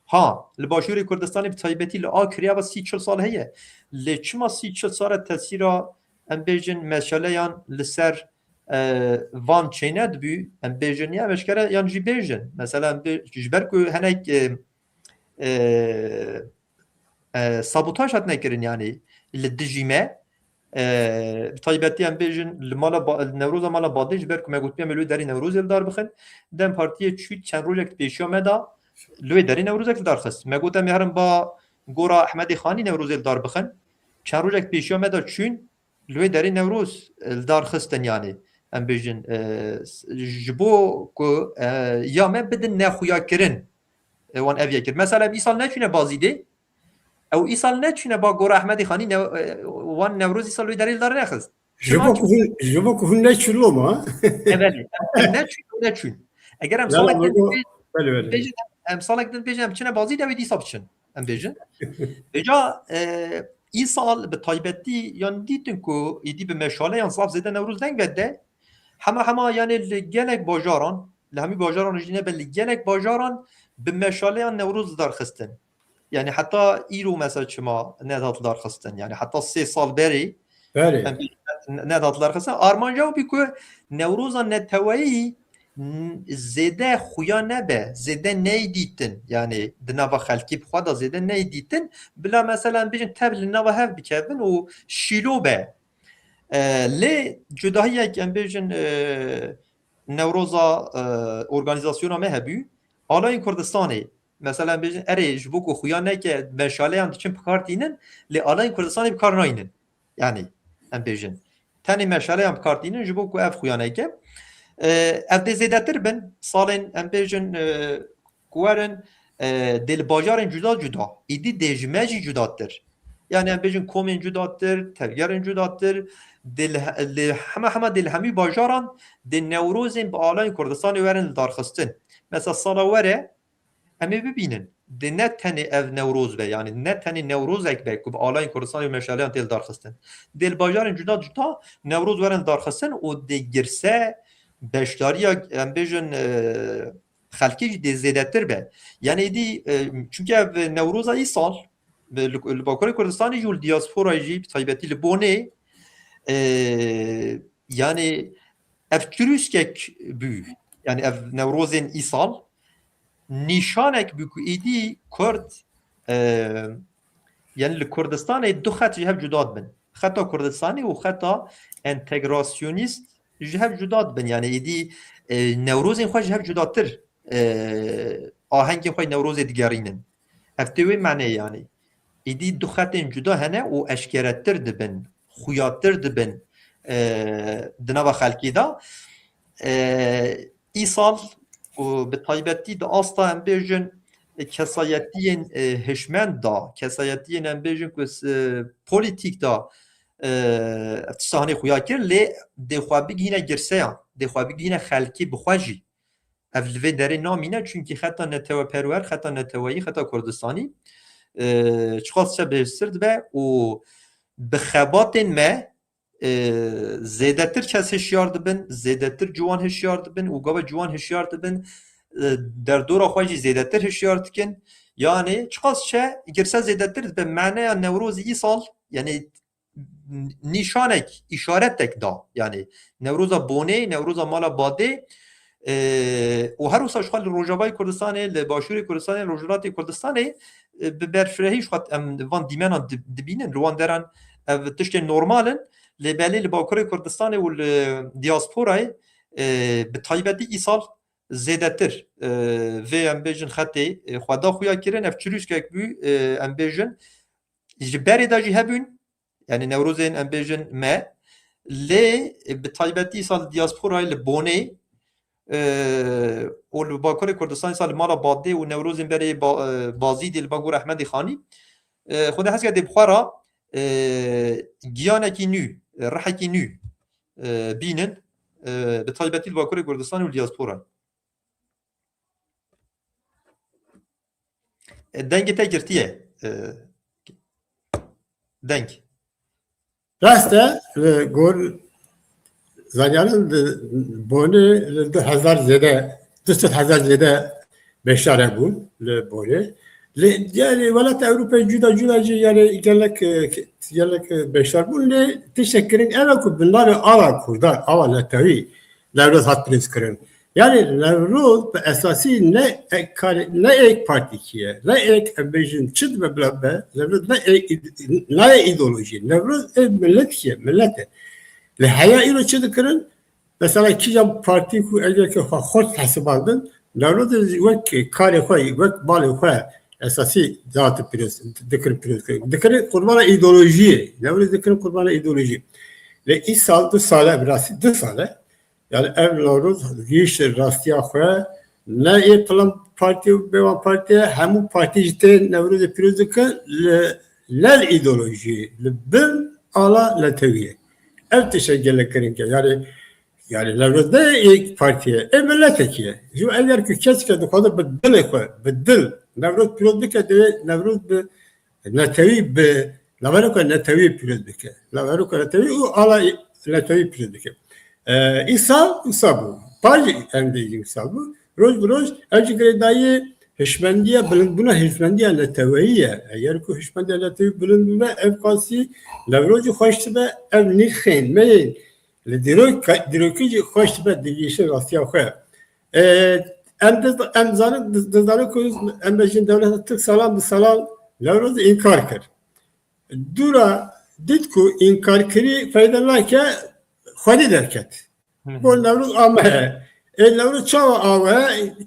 [SPEAKER 2] Ha, لباشوری کردستانی به تایبتی لآکریا و 30 سال هیه. لچما 30 سال تاثیرا ام بیجن مشالیان لسر وان چیند بی ام بیجن یا مشکل یان جی بیجن. مثلا جبر کو هنک سابوتاژ هات نکردن yani لدجیمه تایبتی ام بیجن مالا نوروز مالا بادش بر که مگوت بیام لوی داری نوروز دار بخن دم پارتیه چوی چند روزک پیشیا مدا لوی داری نوروزک دار خست مگوت میارم با گورا احمدی خانی نوروز دار بخن چند روزک پیشیا مدا چون لوی داری نوروز دار خستن یعنی ام بیجن جبو کو یا من بدن نخویا کرن وان اویا کرد مثلا این سال نچونه بازیده او این سال نچونه با گورا احمدی خانی وان نوروزی سال لوی داری دار نخست
[SPEAKER 1] جبو که هون نچولو ما
[SPEAKER 2] بله نچون اگر هم سالک دن بیجن چنه بازی دوی دیسا بچن ام بیژن اجا ایسال به تایبتی یان دیتن کو ایدی به مشاله یان صاف زده نوروز دنگ بده همه یعنی لگلک باجاران لهمی باجاران جینه به لگلک باجاران به مشاله یان نوروز دار خستن yani hatta İro mesela çima ne datlar xistin yani hatta 3 sal beri
[SPEAKER 1] بله
[SPEAKER 2] ne datlar xistin armanca bir ku Nevruz'a netewayî zêde xuya nebe zêde ney dîtin yani di nava xelkî xwe da zêde ney dîtin bila mesela bijin tev li nava hev bikevin û şîlo be lê cudahiyek em bêjin Newroza organizasyona me hebû Alayên Kurdistanê mesela bêjin erê ji bo ku xuya neke meşaleyan diçin pikartînin lê Alayên Kurdistanê bikar nayînin yani em bêjin tenê meşaleyan pikartînin ji bo ku ev xuya neke ev dê zêdetir bin salên em bêjin ku werin dê li bajarên cuda cuda êdî dê ji me jî cudatir yani em bêjin komên cudatir tevgerên cudatir dê hema dê li hemî bajaran dê Newrozên bi Alayên Kurdistanê werin li darxistin mesela sala were em ê bibînin dê ne tenê ev Newroz be yani ne tenê Newrozek be ku bi Alayên Kurdistanê û meşaleyan tê li darxistin dê li bajarên cuda cuda Newroz werin li darxistin û dê girse beşdariya em bêjin xelkê jî dê zêdetir be yani êdî çünkü ev Newroza îsal li Bakurê Kurdistanê jî û li diasporayê jî bi taybetî li Bonê yani ev çirûskek bû yani ev Newrozên îsal nîşanek bû ku êdî Kurd yani li Kurdistanê du xet ji hev cuda dibin xeta Kurdistanê û xeta entegrasyonîst ji hev cuda dibin yani êdî Newrozên xwe ji hev cudatir ahengên xwe Newrozê digerînin ev tê wê menê yani êdî du xetên cuda hene û eşkeretir dibin xuyatir dibin di nava xelkê da îsal û bi taybetî di asta em bêjin kesayetiyên hişmend da kesayetiyên em bêjin ku polîtîk da tiştanê xuya kir lê dê xwe bigihîne girseyan dê xwe bigihîne xelkê bi xwe jî ev li vê derê namîne çünkü xeta neteweperwer xeta neteweyî xeta Kurdistanî çiqas çe bêhstir dibe û bi xebatên me zêdetir kes hişyar dibin zêdetir ciwan hişyar dibin û gava ciwan hişyar dibin derdora xwe jî zêdetir hişyar dikin yani çiqas çe girse zêdetir dibe meneya Newrozê îsal yani nîşanek îşaretek da yani Newroza Bonê Newroza mala Badê û her wisa xwe li Rojavayê Kurdistanê li Başûrê Kurdistanê Rojhilatê Kurdistanê bi berfirehî xwe em van dîmenan dibînin li wan deran ev tiştên normalin lê belê li Bakurê Kurdistanê û li diasporayê bi taybetî îsal zêdetir vê em bêjin xetê xweda xuya kirin ev çirûskek bû em bêjin ji berê de jî hebûn yani Newrozên em bêjin me lê bi taybetî îsal diasporayê li Bonê û li Bakurê Kurdistanê sal li mala Badê û Newrozên berê Bazî dê li Bagur Ehmedê Xanî xwe de hezke dê bixwara giyanekî nû rihekî nû bînin bi taybetî li Bakurê Kurdistanê û diasporayê dengê te girtiye deng
[SPEAKER 1] rast e gol zanyanın Bonê li 2000 zêde 200,000 zêde beşdar bûn li Bonê yani welatê Ewropayê cuda cuda jî yani gelek beşdar bûn lê tiştekirin ev ku bi navê ava Kurdan ava netewî Newroz hat pîrîz kirin yani Newroz bi esasî ne ek partîkiye ne ek em bêjin çi dibe bila be Newroz ne îdeolojî Newroz ev milletiye millete li heya îro çi dikirin mesela kîja partî ku eger ke xwe hesib aldin Newroz wek karê xwe wek balê xwe esasî zatî pîrîz dikirin qurbana îdeolojiyê Newroz dikirin qurbana îdeolojî lê îsal 2 sale birasî 2 sale yani ev Newroz gîştir rastiya xwe ne ê plan partî û bêwan partiye hemû partî ji tê Newrozê pîrîz dikin li lel îdeolojiyê li bin ala netewiyê ev tişe gelek yani Newroz ne ek partiye ev milletekiye eger ku keske dixwaze bi dilê xwe bi dil نوروز پیروز بکه دوی نوروز به نتوی به لورو که نتوی پیروز بکه لورو که نتوی او آلا نتوی پیروز بکه İsa bu. Parça hem de İsa bu. Roz bu roz evci gredayı hişmendiye bilin buna hişmendiye neteviye. Eğer ku hişmendiye netevi bilin buna ev kasi levrocu hoştu be ev nirxin meyin. Diroki hoştu be digişi rasya xoya. Em zanı koyuz em bejin devlet tık salam levrocu inkar kır. Dura dit ku inkar kiri faydalanke خودی درکت. بول نوروز آمه. نوروز چاو آوه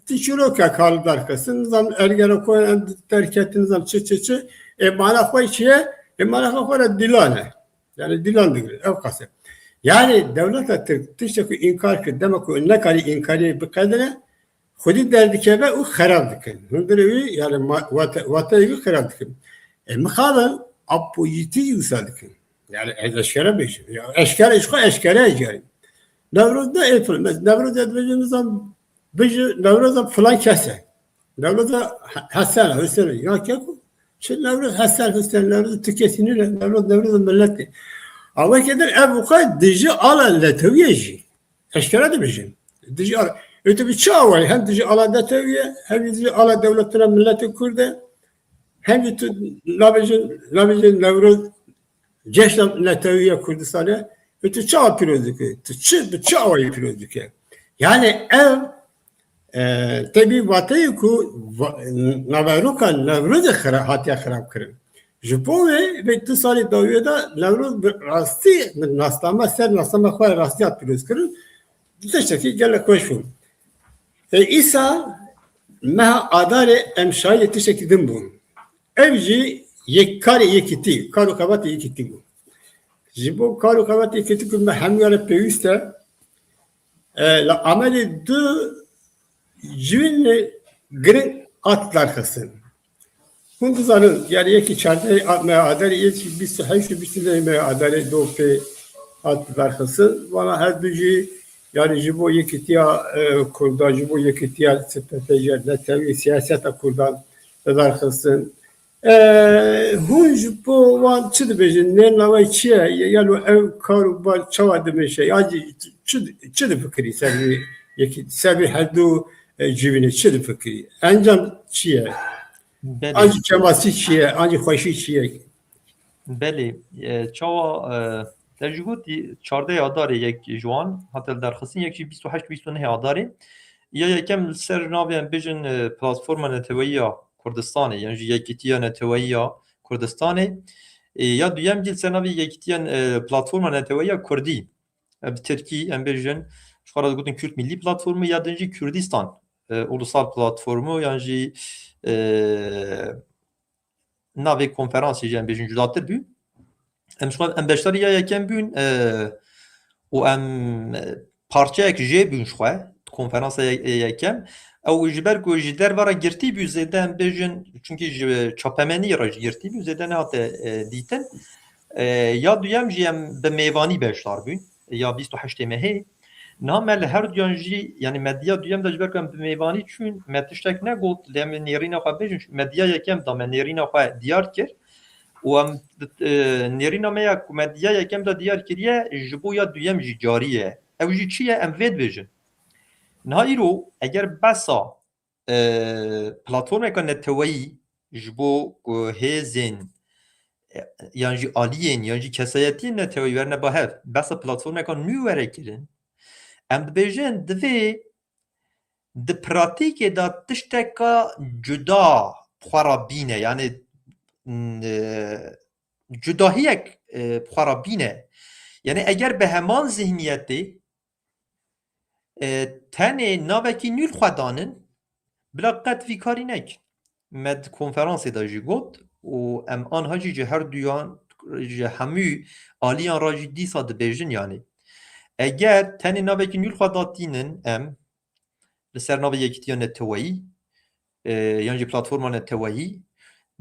[SPEAKER 1] تیشورو که کال درکسن. نظام ارگرو کوین درکت نظام چه. مانا خوی چیه؟ مانا خوی دیلانه. Yani dilan diyor. Ev kase. Yani devlet tişte ku inkar ki demek ku ne kari inkari bir kadere خودی derdi ki be o xarab dikin. Hundrevi yani vatayı xarab dikin. Mıkabel apojiti yükseldikin. Yani eşkere beşi. Eşkere eşkere. Nevruz'da yapılmaz. Nevruz'da edeceğimiz zaman Nevruz'da falan kese. Nevruz'da Hasan, Hüseyin. Ya ki bu? Şimdi Nevruz Hasan, Hüseyin. Nevruz'da tüketini. Nevruz'da milleti. Ama kadar ev bu kadar dici alan leteviyeci. Eşkere de beşi. Dici alan. Öte bir çağ var. Hem dici alan leteviye, hem dici alan devletine milleti kurdu. Hem de labicin Nevruz Ceşnam Neteviye Kurdistan'a ötü çağ pirozike, çağ pirozike. Yani ev tabi vatayı ku navaruka Nevruz'u hatiye xarab kırın. Jipove ve tu sali daviyada Nevruz rasti naslama xoya rastiyat piroz kırın. Dişteki gele koşun. İsa meha adare emşayı tişeki dimbun. Evci yekiti, karu kabati yekiti bu. Jibo karu kabati yekiti ku me hamyare peyüste la ameli du jivin girin atlar kısın. Hunduzanın yani yeki çarda me adari yeki bis hayşu bisile me adari do pe atlar kısın. Bana her bücü yani jibo yekitiya kurda jibo yekitiya stratejiler netevi siyasete kurdan atlar kısın. Hunj po wan çi dibêjin nên navê çi ye ya lo ev karobar çawa dimeşe acî çi difikirî ser vê herdû civînê çi difikirî encam çi ye acî kemasî çi ye acî xweşî çi ye
[SPEAKER 2] Belê çawa te ji gotî çardeh adarê yek ciwan hate derxistin yek jî 28-29 adarê ya yekem li ser navê em bêjin platforma neteweyiya Kurdistanê yani ji yekîtiya neteweyiya Kurdistanê ya duyem cîl ser navê yekîtiya platforma neteweyiya Kurdî bi Tirkî em bêjin ji xwe re digotin Kürt Millî Platformu ya din jî Kürdistan Ulusal Platformu yan jî navê konferansê jî em bêjin cudatir bû em beşdarî ya yekem bûn û em parçeyek jê bûn ji xwe konferansa yekem ew ji ber ku ji dervara girtî bû zêde em bêjin çünkü ji çapemenî re girtî bû zêde nehate dîtin ya duyem jî em bi mêvanî beşdar bûn ya 28 mehê niha me li her duyan jî yani medya duyem de ji ber ku em bi mêvanî çûn me tiştek negot lê em nêrîna xwe bêjin medya yekem da me nêrîna xwe diyar kir û em nêrîna me ya ku medya yekem de diyar kiriye ji bo ya duyem jî carî ye ew jî çi ye em vê dibêjin niha îro eger besa platformeka neteweyî ji bo hêzên yan jî aliyên yan jî kesayetiyên neteweyî werne bahev besa platformeka nû were kirin em dibêjin divê di pratikê de tişteka cuda xwe ra bîne yani cudahiyek xwe ra bîne yani eger bi heman zihniyetê tenê navekî nû xwe danin bila qet vî karî nekin me di konferansê de jî got û em aniha jî ji her duyan ji hemû aliyan ra jî dîsa dibêjin yanî eger tenê navekî nû xwe datînin em li ser navê yekîtiya neteweyî yan jî platforma neteweyî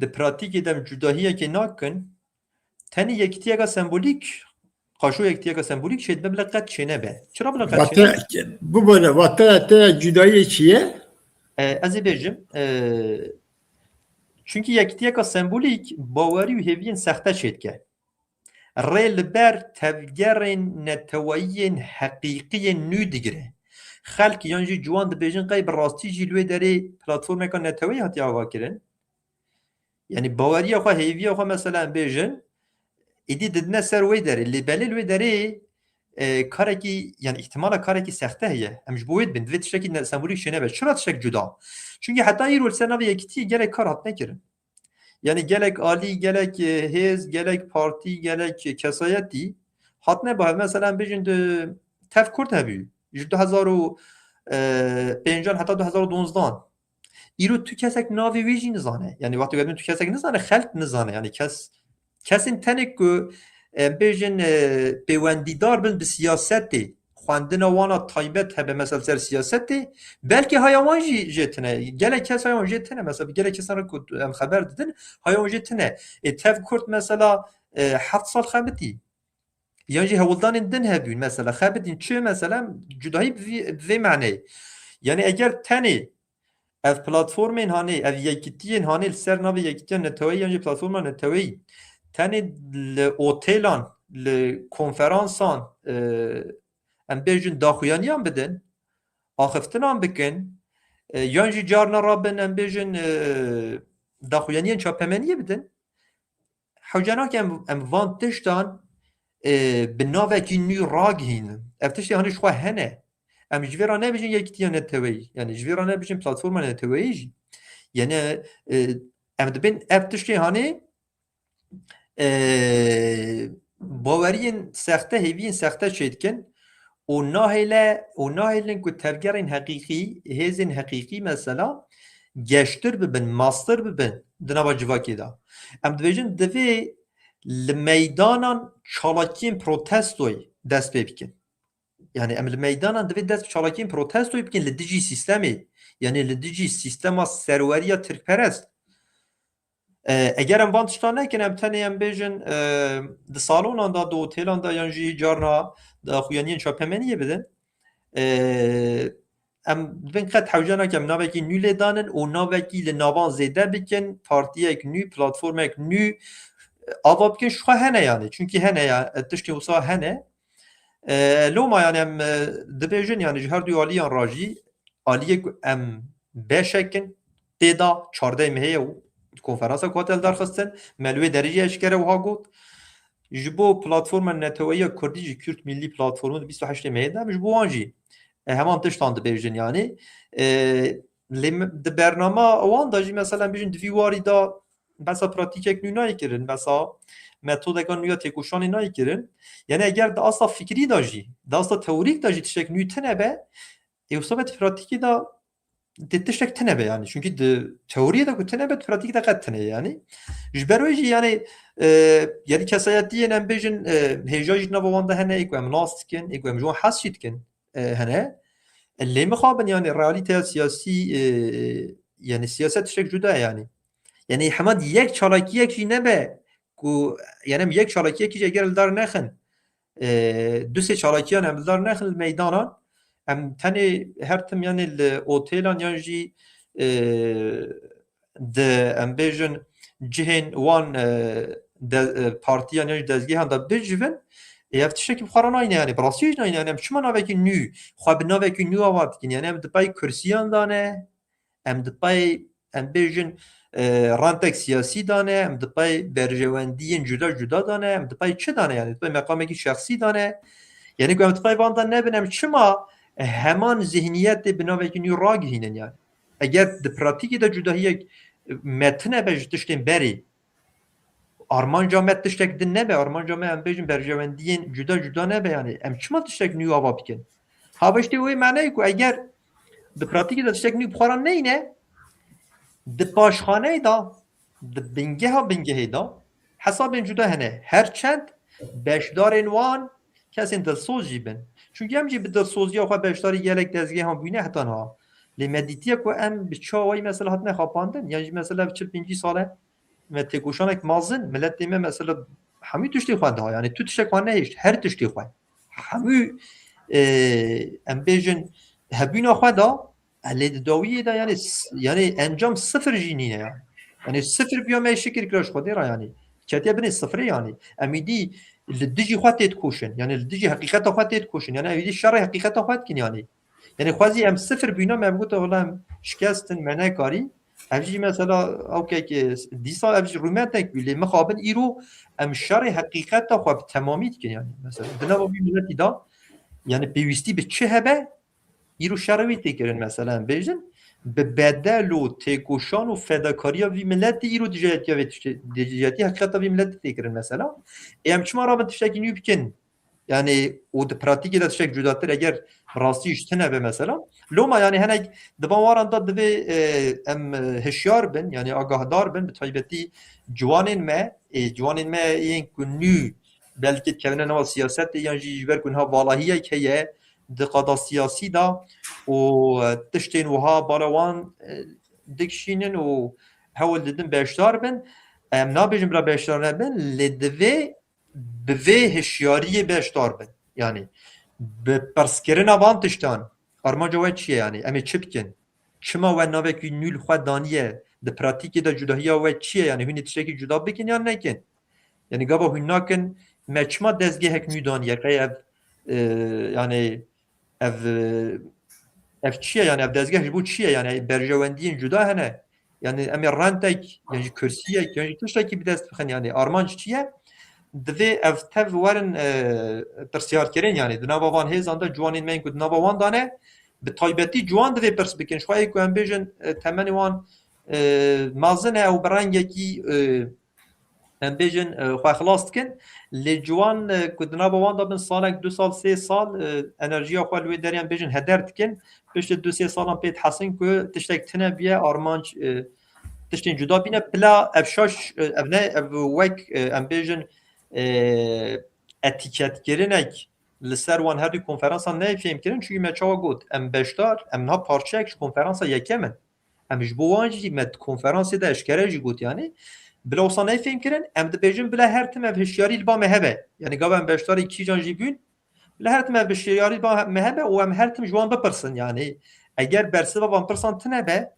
[SPEAKER 2] di pratikê de em cudahiyekê nakin tenê yekîtiyeka sembolîk qaşo yekîtiyeka sembolîk şêdime bila qet çêne be çira bila qet çêne
[SPEAKER 1] bu böyle vata te cudayê çi ye
[SPEAKER 2] ez ê bêjim Çünkü yekitiyeka sembolik baweri û hêviyên sexte çêdike. Rê li ber tevgerên neteweyiyên heqîqiyên nû digire. Xelk yan jî ciwan dibêjin qey bi rastî jî li wê derê platformeka neteweyî hatiye avakirin. Yani baweriya xwe hêviya xwe mesela em bêjin êdî didine ser wê derê lê belê li wê derê karekî yani ihtimala karekî sexte heye. Em ji bo wê dibin divê tiştekî sembolîk çê nebe. Çira tiştek cuda? Çünkü heta îro li ser navê yekitiyê gelek kar hat nekirin. Yani gelek alî, gelek hêz, gelek partî, gelek kesayetî hat nebahe. Mesela em bêjin tev Kurd hebû ji 2005 heta 2012 îro tu kesek navê wê jî nizane. Yani wextê tu kesek nizane xelk nizane. Yani kesên tenê ku em bêjin pêwendîdar bin bi siyasetê xwendina wana taybet hebe mesela ser siyasetê belkî haya wan jî jê tune. Gelek kes haya wan jê tune. Mesela gelek kesan ku em xeber didin haya wan jê tune. Tev Kurd mesela 7 sal xebitî. Yan jî hewildanên din hebûn mesela xebitîn çi mesela cudahî vê maneyê. Yani eger tenê ev platformên hanê ev yekitiyên hanê li ser navê yekitiya neteweyî yan jî platforma neteweyî tenê li otêlan li konferansan em bêjin daxuyaniyan bidin axiftinan bikin yan jî carna rabin em bêjin daxuyaniyên çapemeniyê bidin hewcanakî em van tiştan bi navekî nû ragihînin ev tiştê hanî ji xwe hene em ji vê re nebêjin yekitiya neteweyî yani ji vê re nebêjin platforma neteweyî jî yani em dibin ev tiştê hanê baweriyên sexte hêviyên sexte çê dikin û nahêlin ku tevgerên heqîqî hêzên heqîqî mesela geştir bibin master bibin di nava civakê da em dibêjin divê li meydanan çalakiyên protestoyê dest pê bikin yani em li meydanan divê dest bi çalakiyên protestoyê bikin li dijî sîstemê yani li dijî sîstema serweriya tirkperest eger em van tiştan nekin em tenê em bêjin di salonan da di otêlan da yan jî carna daxuyaniyên çapemeniyê bidin em dibin qet hewcanekî em navekî nû lê danin û navekî li navan zêde bikin partiyek nû platformek nû ava bikin ji xwe hene yani çünkü hene ya tiştê wisa hene loma yani em dibêjin yani ji her duy aliyan ra jî aliyê ku em beşekin têda çardeh me heye û konferansa ku hatel darxistin me li wê derê jî eşkere wiha got ji bo platforma neteweya Kurdî jî Kürt Millî Platformu 28 Meyê de ji bo wan jî heman tiştan dibêjin yani lê di bernama wan da jî mesela em bêjin divî warî da besa pratîkek nû nayê kirin besa metodeka nû ya têkoşanê nayê kirin yani eger di asla fikrî da jî di asla teorîk da jî tiştek nû tune be êwsa be di pratîkê da di tiştek tune be yani çünkü di teoriyê de ku tune be di pratîkê de qet tune yani ji ber wê jî yani yani kesayetiyên em bêjin hêja jî nava wan de hene ku em nas dikin ku em ji wan hes jî dikin hene lê mixabin yani realîteya siyasî yani siyaset tiştek cuda yani yani hema yek çalakiyek jî nebe ku yani em yek çalakiyekî jî eger li dar nexin du sê çalakiyan em li dar nexin li meydanan em tenê her tim yani li otêlan yan jî di em bêjin cihên wan partiyan yan jî dezgehan da bicivin ev tiştekî bi xwe re nayîne yani bi rastî jî nayîne yani em çima navekî nû xwe bi navekî nû ava dikin yani em di pey kursiyan dane em di pey em bêjin rantek siyasî dane em di pey berjewendiyên cuda cuda dane em di pey çi dane yani di pey meqamekî şexsî dane yani ku em di pey van da nebin em çima heman zihniyetê bi navekî nû ragihînin yani eger di pratîkê de cudahiyek metine be ji tiştên berê armanca me tiştek din nebe armanca me em bêjin berjewendiyên cuda cuda nebe yani em çima tiştek nû ava bikin hava işte wê maneyê ku eger di pratîkê de tiştek nû bi xwe re neyne di paşxaneyê da di bingehê da hesabên cuda hene herçend beşdarên wan kesên dilsoz jî bin çünkü em jî bi dilsoziya xwe beşdarî gelek dezgehan bûne heta niha lê me dîtiye ku em bi çawayî mesela hatine xapandin yan jî mesela 45 sale me têkoşanek mazin millet dê me mesela hemû tiştê xwe daha yani tu tiştek xwe nehêşt her tiştê xwe hemû em bêjin hebûna xwe da lê di dawiyê de yani encam sıfır jî nîne yani يعني صفر بيوم ما شكر كراش خديرا يعني كاتيا بني صفر يعني اميدي الدجي خواتي تكوشن يعني الدجي حقيقته خواتي تكوشن يعني اميدي الشر حقيقته خواتكن يعني خوازي ام صفر بيوم ما بقول والله شكاستن معناه كاري امجي مثلا اوكي كي دي صار امجي روماتك اللي مخابن ايرو ام الشر حقيقته خو بتماميت يعني مثلا دنا بي ملتي دا يعني بيوستي بتشهبه ایرو شرایطی کردن مثلا بیشتر به بدل و تکوشان و فداکاری وی ملت ایرو دیجیتی حقیقت وی ملت تکردن مثلا ام چما را بتشکی نیو بکن yani o da pratik de şey cüdattır eğer rastı iştene be mesela loma yani henek diban varanda dibe em hişyar bin yani agahdar bin bitaybeti civanın me civanın me yen kunü belki kevne nava siyaset yani jiber kun ha valahiye keye diqada siyasi da o tiştin uha balawan dikşinin o hawal dedim beştar bin em nabijim bra beştar ne bin ledve bi vê hişyariyê beşdar bin yani bi perskirina van tiştan armanca we çi ye yani em ê çi bikin çima we navekî nûl xwe daniye di pratikê de cudahiya we çi ye yani hûn ê tiştekî cuda bikin yan nekin yani gava hûn nakin me çima dezgehek nû daniye qey ev yani ev çi ye yani ev dezgeh ji bo çi ye yani berjewendiyên cuda hene yani em ê rentek yani ji kursiyek yani tiştekî bi dest bixin yani armanc çi ye divê ev tev werin pirsiyarkirin yani di nava van hêzan de ciwanên me ku di nava wan dane bi taybetî ciwan divê pirs bikin xwayê ku em bêjin temenê wan mezin e ew bi rengekî em bêjin xwexelas dikin lê ciwan ku di nava wan de bin salek 2 sal 3 sal enerjiya xwe li wê deryan bêjin heder dikin piştî 2-3 salan pê dihesin ku tiştek tune biye armanc tiştên cuda bîne bila ev şaş ev ne ev wek em bêjin etiketgirinek li ser wan her du konferansan ne fêmkirin çünkü me çawa got em beşdar em niha parçeyek ji konferansa yekemin em ji bo wan jî me konferansê de eşkere jî got yani bila wisa ne fêmkirin em dibêjin bila her tim ev hişyarî li ba me hebe yani gav em beşdarê kîjan jî bûn bila her tim ev hişyarî li ba me hebe û em her tim ji wan bipirsin yani eger bersiva wan pirsan tune be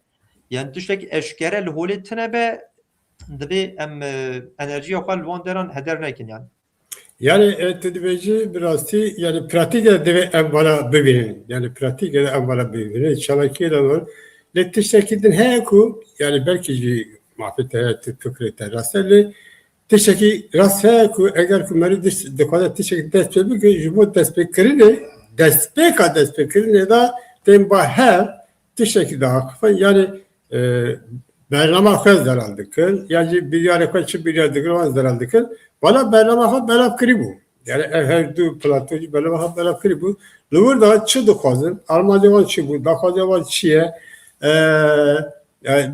[SPEAKER 2] yani tiştek eşkere li holê tune be dibê em enerjiya xwe li wan deran heder nekin yani.
[SPEAKER 1] Yani tedbirci biraz yani pratik de ev bana bibinin yani pratik de ev bana bibinin çalaki de var. Letişekidin heku yani belki muhabbet hayatı fikrete rasteli tişeki rast heku eğer kumari dekada tişeki despek ki jubo despekrini da temba her tişeki daha yani برنامه خود دارند کن یعنی بیاری که چه بیاری دیگر دارند کن ولی برنامه خود بلاب کری بود yani her du platformu برنامه خود بلاب کری بود لور دا چه دخوازن آلمانی وان چی بود دخوازی وان چیه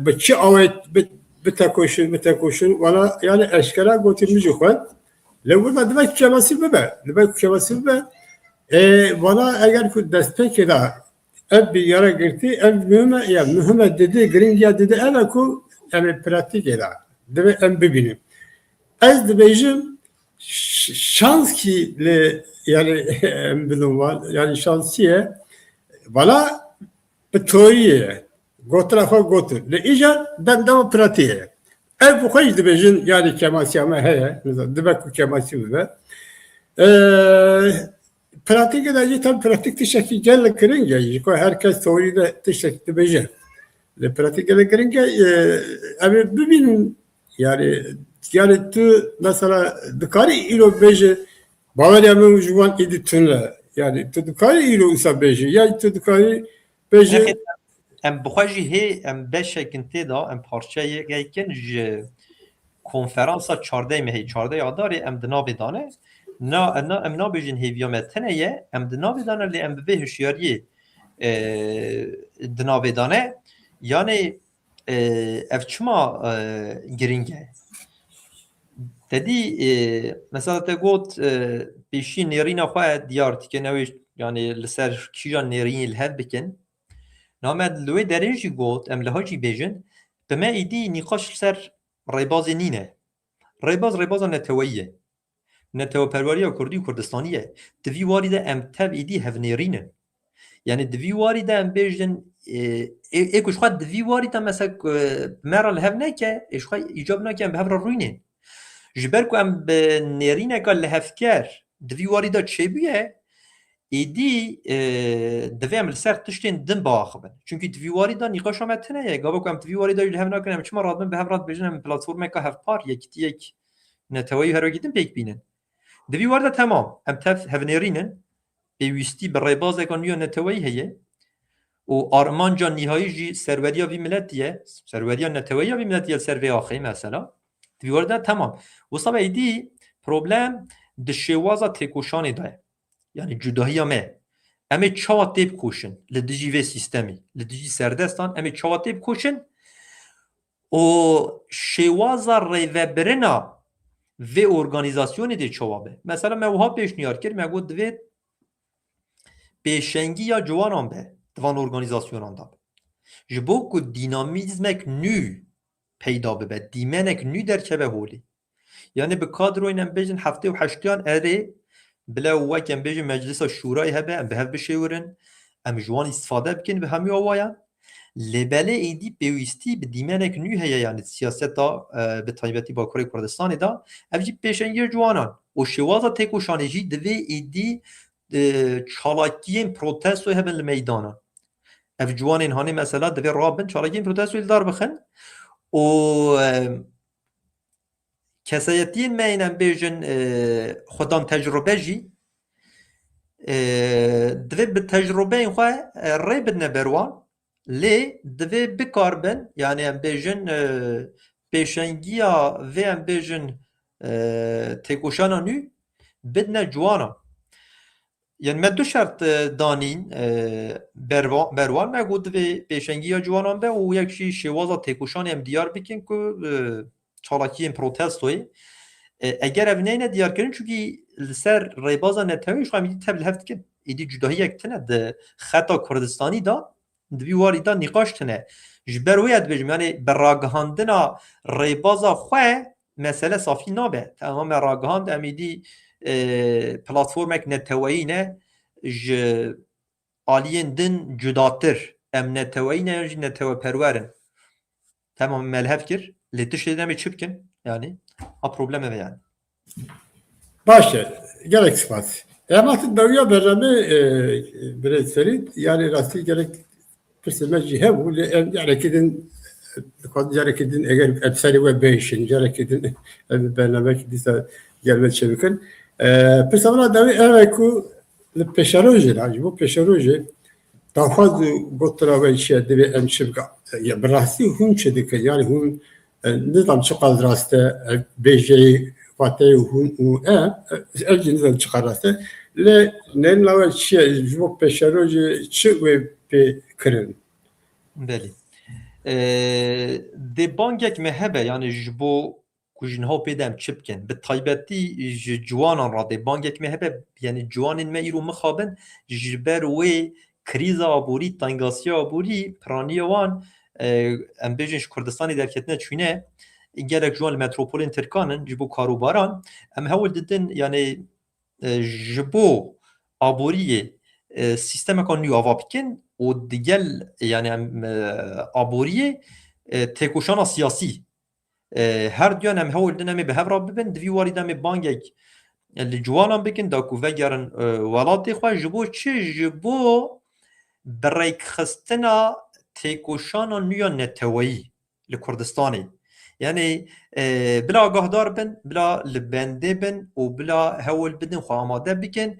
[SPEAKER 1] به چی آوید بتکوشن ولی yani eşkala götürmüş خود لور دا demek kemasi bebe bana eğer ki destek eder ev bir yere girdi, ev mühime dedi, gringiya dedi, eve ku yani pratik eder. Deve em bibinim. Ez de bejim şans ki yani em bilum var, yani şansiye valla bir teoriye gotrafa gotur. Le ica dem pratiğe. Ev bu kadar de bejim yani kemasiyame heye, deve ku kemasiyame be. Pratik edeceği tam pratik tişeki gel kırınca, herkes teoride tişeki becer. Pratik ede kırınca, abi bibinin yani tu mesela dikari ilo becer, Bavarya mı juan editünle yani tu dikari ilo usa becer, yani tu dikari becer.
[SPEAKER 2] Em bixwajî hê em beşekin tê da em parçeyekên ji konferansa çardeyê me hê çardey adarê em di navê dane em nabêjin hêviya me tune ye em di navê dane lê em bi vê hişyariyê di navê dane yani ev çima giring e tedî mesela te got pêşî nêrîna xwe diyar dike newê yani li ser kîjan nêrînê li hev bikin named li wê derê jî got em liha jî bêjin bi me êdî nîqaş li ser rêbazê nîne rêbaza neteweyî ye netewperweriya Kurdî û Kurdistanî ye di vî warî de em tev êdî hevnêrînin يعني دوی واری ده ام بیجن ایکوش خواه دوی واری ده مثلا مرا لحف نکه ایش خواه ایجاب نکه ام به هفر روینین جبر کو ام به نرینه که لحف کر دوی واری ده چه بیه ایدی دوی ام لسر تشتین دن با آخبن چونکه دوی واری ده نیقاش آمد تنه یه گابا که ام دوی واری ده لحف نکنه ام چما رادمن به هفرات بیجن ام پلاتفورمه که هف پار یکی یک نتوایی هر وگیدن پیک بینن دوی واری ده تمام ام تف هفنرینن پێویستی بە ڕێبازێکان نوێ نەتەوەی هەیە و ئارمانجا نیهایی جی سەروەریە وی ملەتیە سەروەریە نەتەوەیە وی ملەتیە سەروێ ئاخەی مەسەلا دیوەردە تەمام وەسا بەیدی پرۆبلەم di şêwaza têkoşanê de ye yani cudahiya me em ê çawa tê bikoşin li dijî vê sîstemî li dijî serdestan em ê çawa tê bikoşin û şêwaza rêvebirina vê organîzasyonê dê çawa be mesela me wiha pêşniyar kir me got divê pêşengiya ciwanan be divan organîzasyonan da ji bo ku dînamîzmek nû peyda bibe dîmenek nû derkeve holê yani bi kadroyên em bêjin heftê û heştiyan erê bile wek em bêjin meclisa şûrayê hebe em bi hev bişêwirin em ji wan îstîfade bikin bi hemû awayan lêbelê êdî pêwîstî bi dîmenek nû heye yani siyaseta bi taybetî Bakurê Kurdistanê da ev jî pêşengiya ciwanan û şêwaza têkoşanê jî divê êdî çalakiyên protestoyê hebin li meydanan ev ciwanên hanê mesela divê rabin çalakiyên protestoyê li dar bixin û kesayetiyên me yên em bêjin xwedan tecrübe jî divê bi tecrübeyên xwe rê bidine ber wan lê divê bikarbin yani em bêjin pêşengiya vê em bêjin têkoşana nû bidine ciwanan yani me du şert danîn berwan me got divê pêşengiya ciwanan be û yek jî şêwaza têkoşanê em diyar bikin ku çalakiyên protestoyê eger ev neyne diyarkirin çünkü li ser rêbaza netewî xwe em tev li hev dikin êdî cudahiyek tune di xeta Kurdistanî da divî warî da nîqaş tune ji ber wê dibêjim yani bi ragihandina rêbaza xwe mesele safî nabe tamam me ragihand em êdî platformek neteweyî ne ji aliyên din cudatir em neteweyî ne jî neteweperwerin tamam me li hev kir lê tiştê demê çi bikin yani a problem ev yani
[SPEAKER 1] باشه gerek spas ematı dawiya berame bireyseri yani rastî gerek pirseme jî hev û lê em carekidin carekidin eger efserî we bêşin carekidin ev bernamek dîsa gelme çevikin pirsema dawî ev ku li pêşerojê ji bo pêşerojê daxwaz gotra ve şiye divê em çi bika ya bi rastî hûn çi dikin yani hûn nizam çi qas rast e bêjeyî fatê hûn û ev jî nizam çi qas rast e lê neyên lawê çi ye ji bo pêşerojê çi wê pê kirin
[SPEAKER 2] belî dê bangek me hebe yani ji bo ku jin haw pê de em çi bikin bi taybetî ji ciwanan ra dê bangek me hebe yani ciwanên me îro mixabin ji ber wê krîza aborî tengasiya aborî piraniya wan em bêjin ji Kurdistanê derketine çûne gelek ji wan li metropolên Tirkanin ji bo karûbaran em hewl didin yani ji bo aboriyê sîstemekan nû ava bikin û digel yani em aboriyê têkoşana siyasî her duyan em hewl din em ê bi hev re bibin divî warî de em ê bangek li ciwanan bikin da ku vegerin welatê xwe ji bo çi ji bo birêkxistina têkoşana nû ya neteweyî li Kurdistanê yani bila agahdar bin bila li bendê bin û bila hewl bidin xwe amade bikin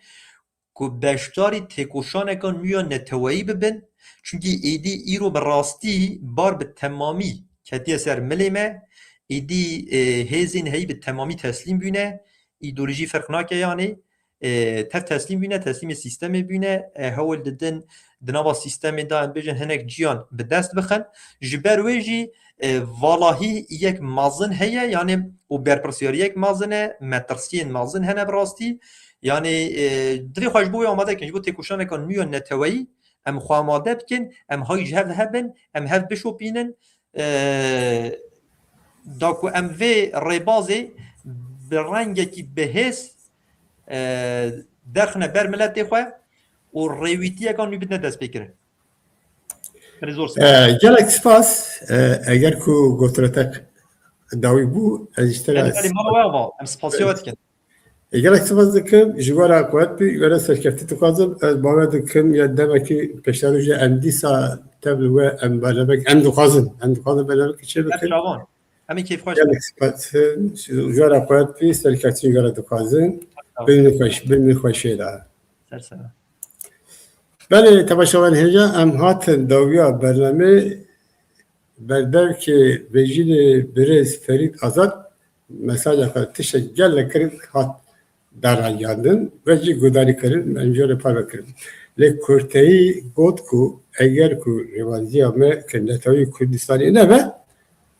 [SPEAKER 2] ku beşdarî têkoşaneka nû ya neteweyî bibin çünkü êdî îro bi rastî bar bi temamî ketiye ser milê me êdî hêzên heyî bi temamî teslîm bûne îdeolojî ferq nake yani tev teslîm bûne teslîmê sîstemê bûne hewl didin di nava sîstemê da em bêjin hinek ciyan bi dest bixin ji ber wê jî valahî yek mezin heye yani û berpirsyariyek mezin e metirsiyên mezin hene bi rastî yani divê xwe ji bo wê amade bikin ji bo têkoşaneka nû ya neteweyî em xwe amade bikin em hayî ji hev hebin em hev bişopînin da ku em vê rêbazê bi rengekî bihêz derxine ber miletê xwe û û rêwîtiyekan wî bidine dest pê kirin. Belê zor spas.
[SPEAKER 1] gelek spas eğer ku gotratek dawî bû ez ji te
[SPEAKER 2] Yani belê mala we ava em spasiya we dikin.
[SPEAKER 1] gelek spas dikim ji wara ku et bî were serkeftî dixwazim ez bawer dikim ya demekî peşdarûjê em dîsa tevlî we em belebek em dixwazin belebek çê
[SPEAKER 2] Her
[SPEAKER 1] bikin
[SPEAKER 2] çavan. Em ê kêfxweş
[SPEAKER 1] gelek spasın ji wara ku et bî serkeftî were dixwazin bin xweşê da
[SPEAKER 2] serseme.
[SPEAKER 1] Belê tebaşevan hêja em hatin dawiya bernameê berdev ki vejînê Birêz Ferîd Azad mesaja xwe tişek gelek kirin hat darayandin ve jî gudarî kirin em jî re parve kirin. Lê Kurteyî got ku eger ku rêvaziya me ki Netewî Kurdistanê nebe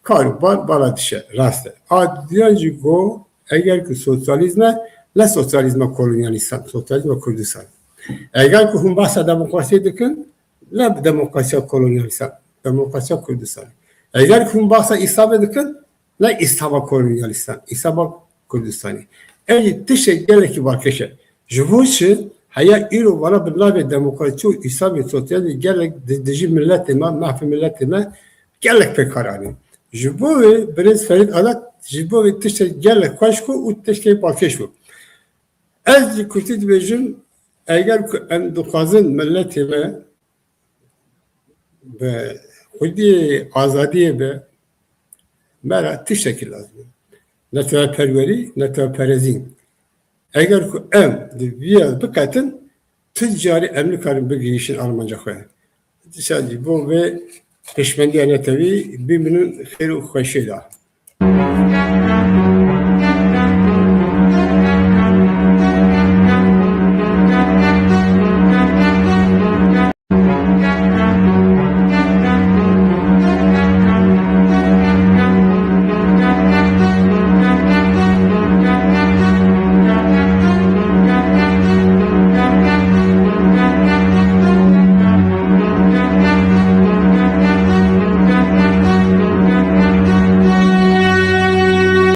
[SPEAKER 1] karûbar bala dişe rast e. Adiyan jî got eger ku sosyalîzm e ne sosyalîzma kolonyalîstan sosyalîzma Kurdistan. Eğer ki hum bahsa demokrasi dikin, ne demokrasiya kolonyalistان demokrasiya Kurdistan. Eğer ki hum bahsa İslam dikin, ne İslam'a kolonyalistان İslam'a Kurdistan. Ey tişek geleki barkeşe. Juvuşu haya ilo bana billah ve demokrasi İslam ve sosyal gelek dici milletime, mahfi milletime gelek pekarani. Jubovi Birêz Ferîd Azad jubovi tişek gelek kaşku u tişek barkeşu. Ez Kürtî dibêjim eğer ki em dixwazin milletê me bi xwedî azadiyê be me re tiştekî lazim e. Neteweperwerî, neteweperezîn. Eğer ku em di vîya biketin ti carî em nikarin bigihîşin armanca xwe. Dişa jî bo vê pêşmendiya netewî bimînin xêr û xweşê da.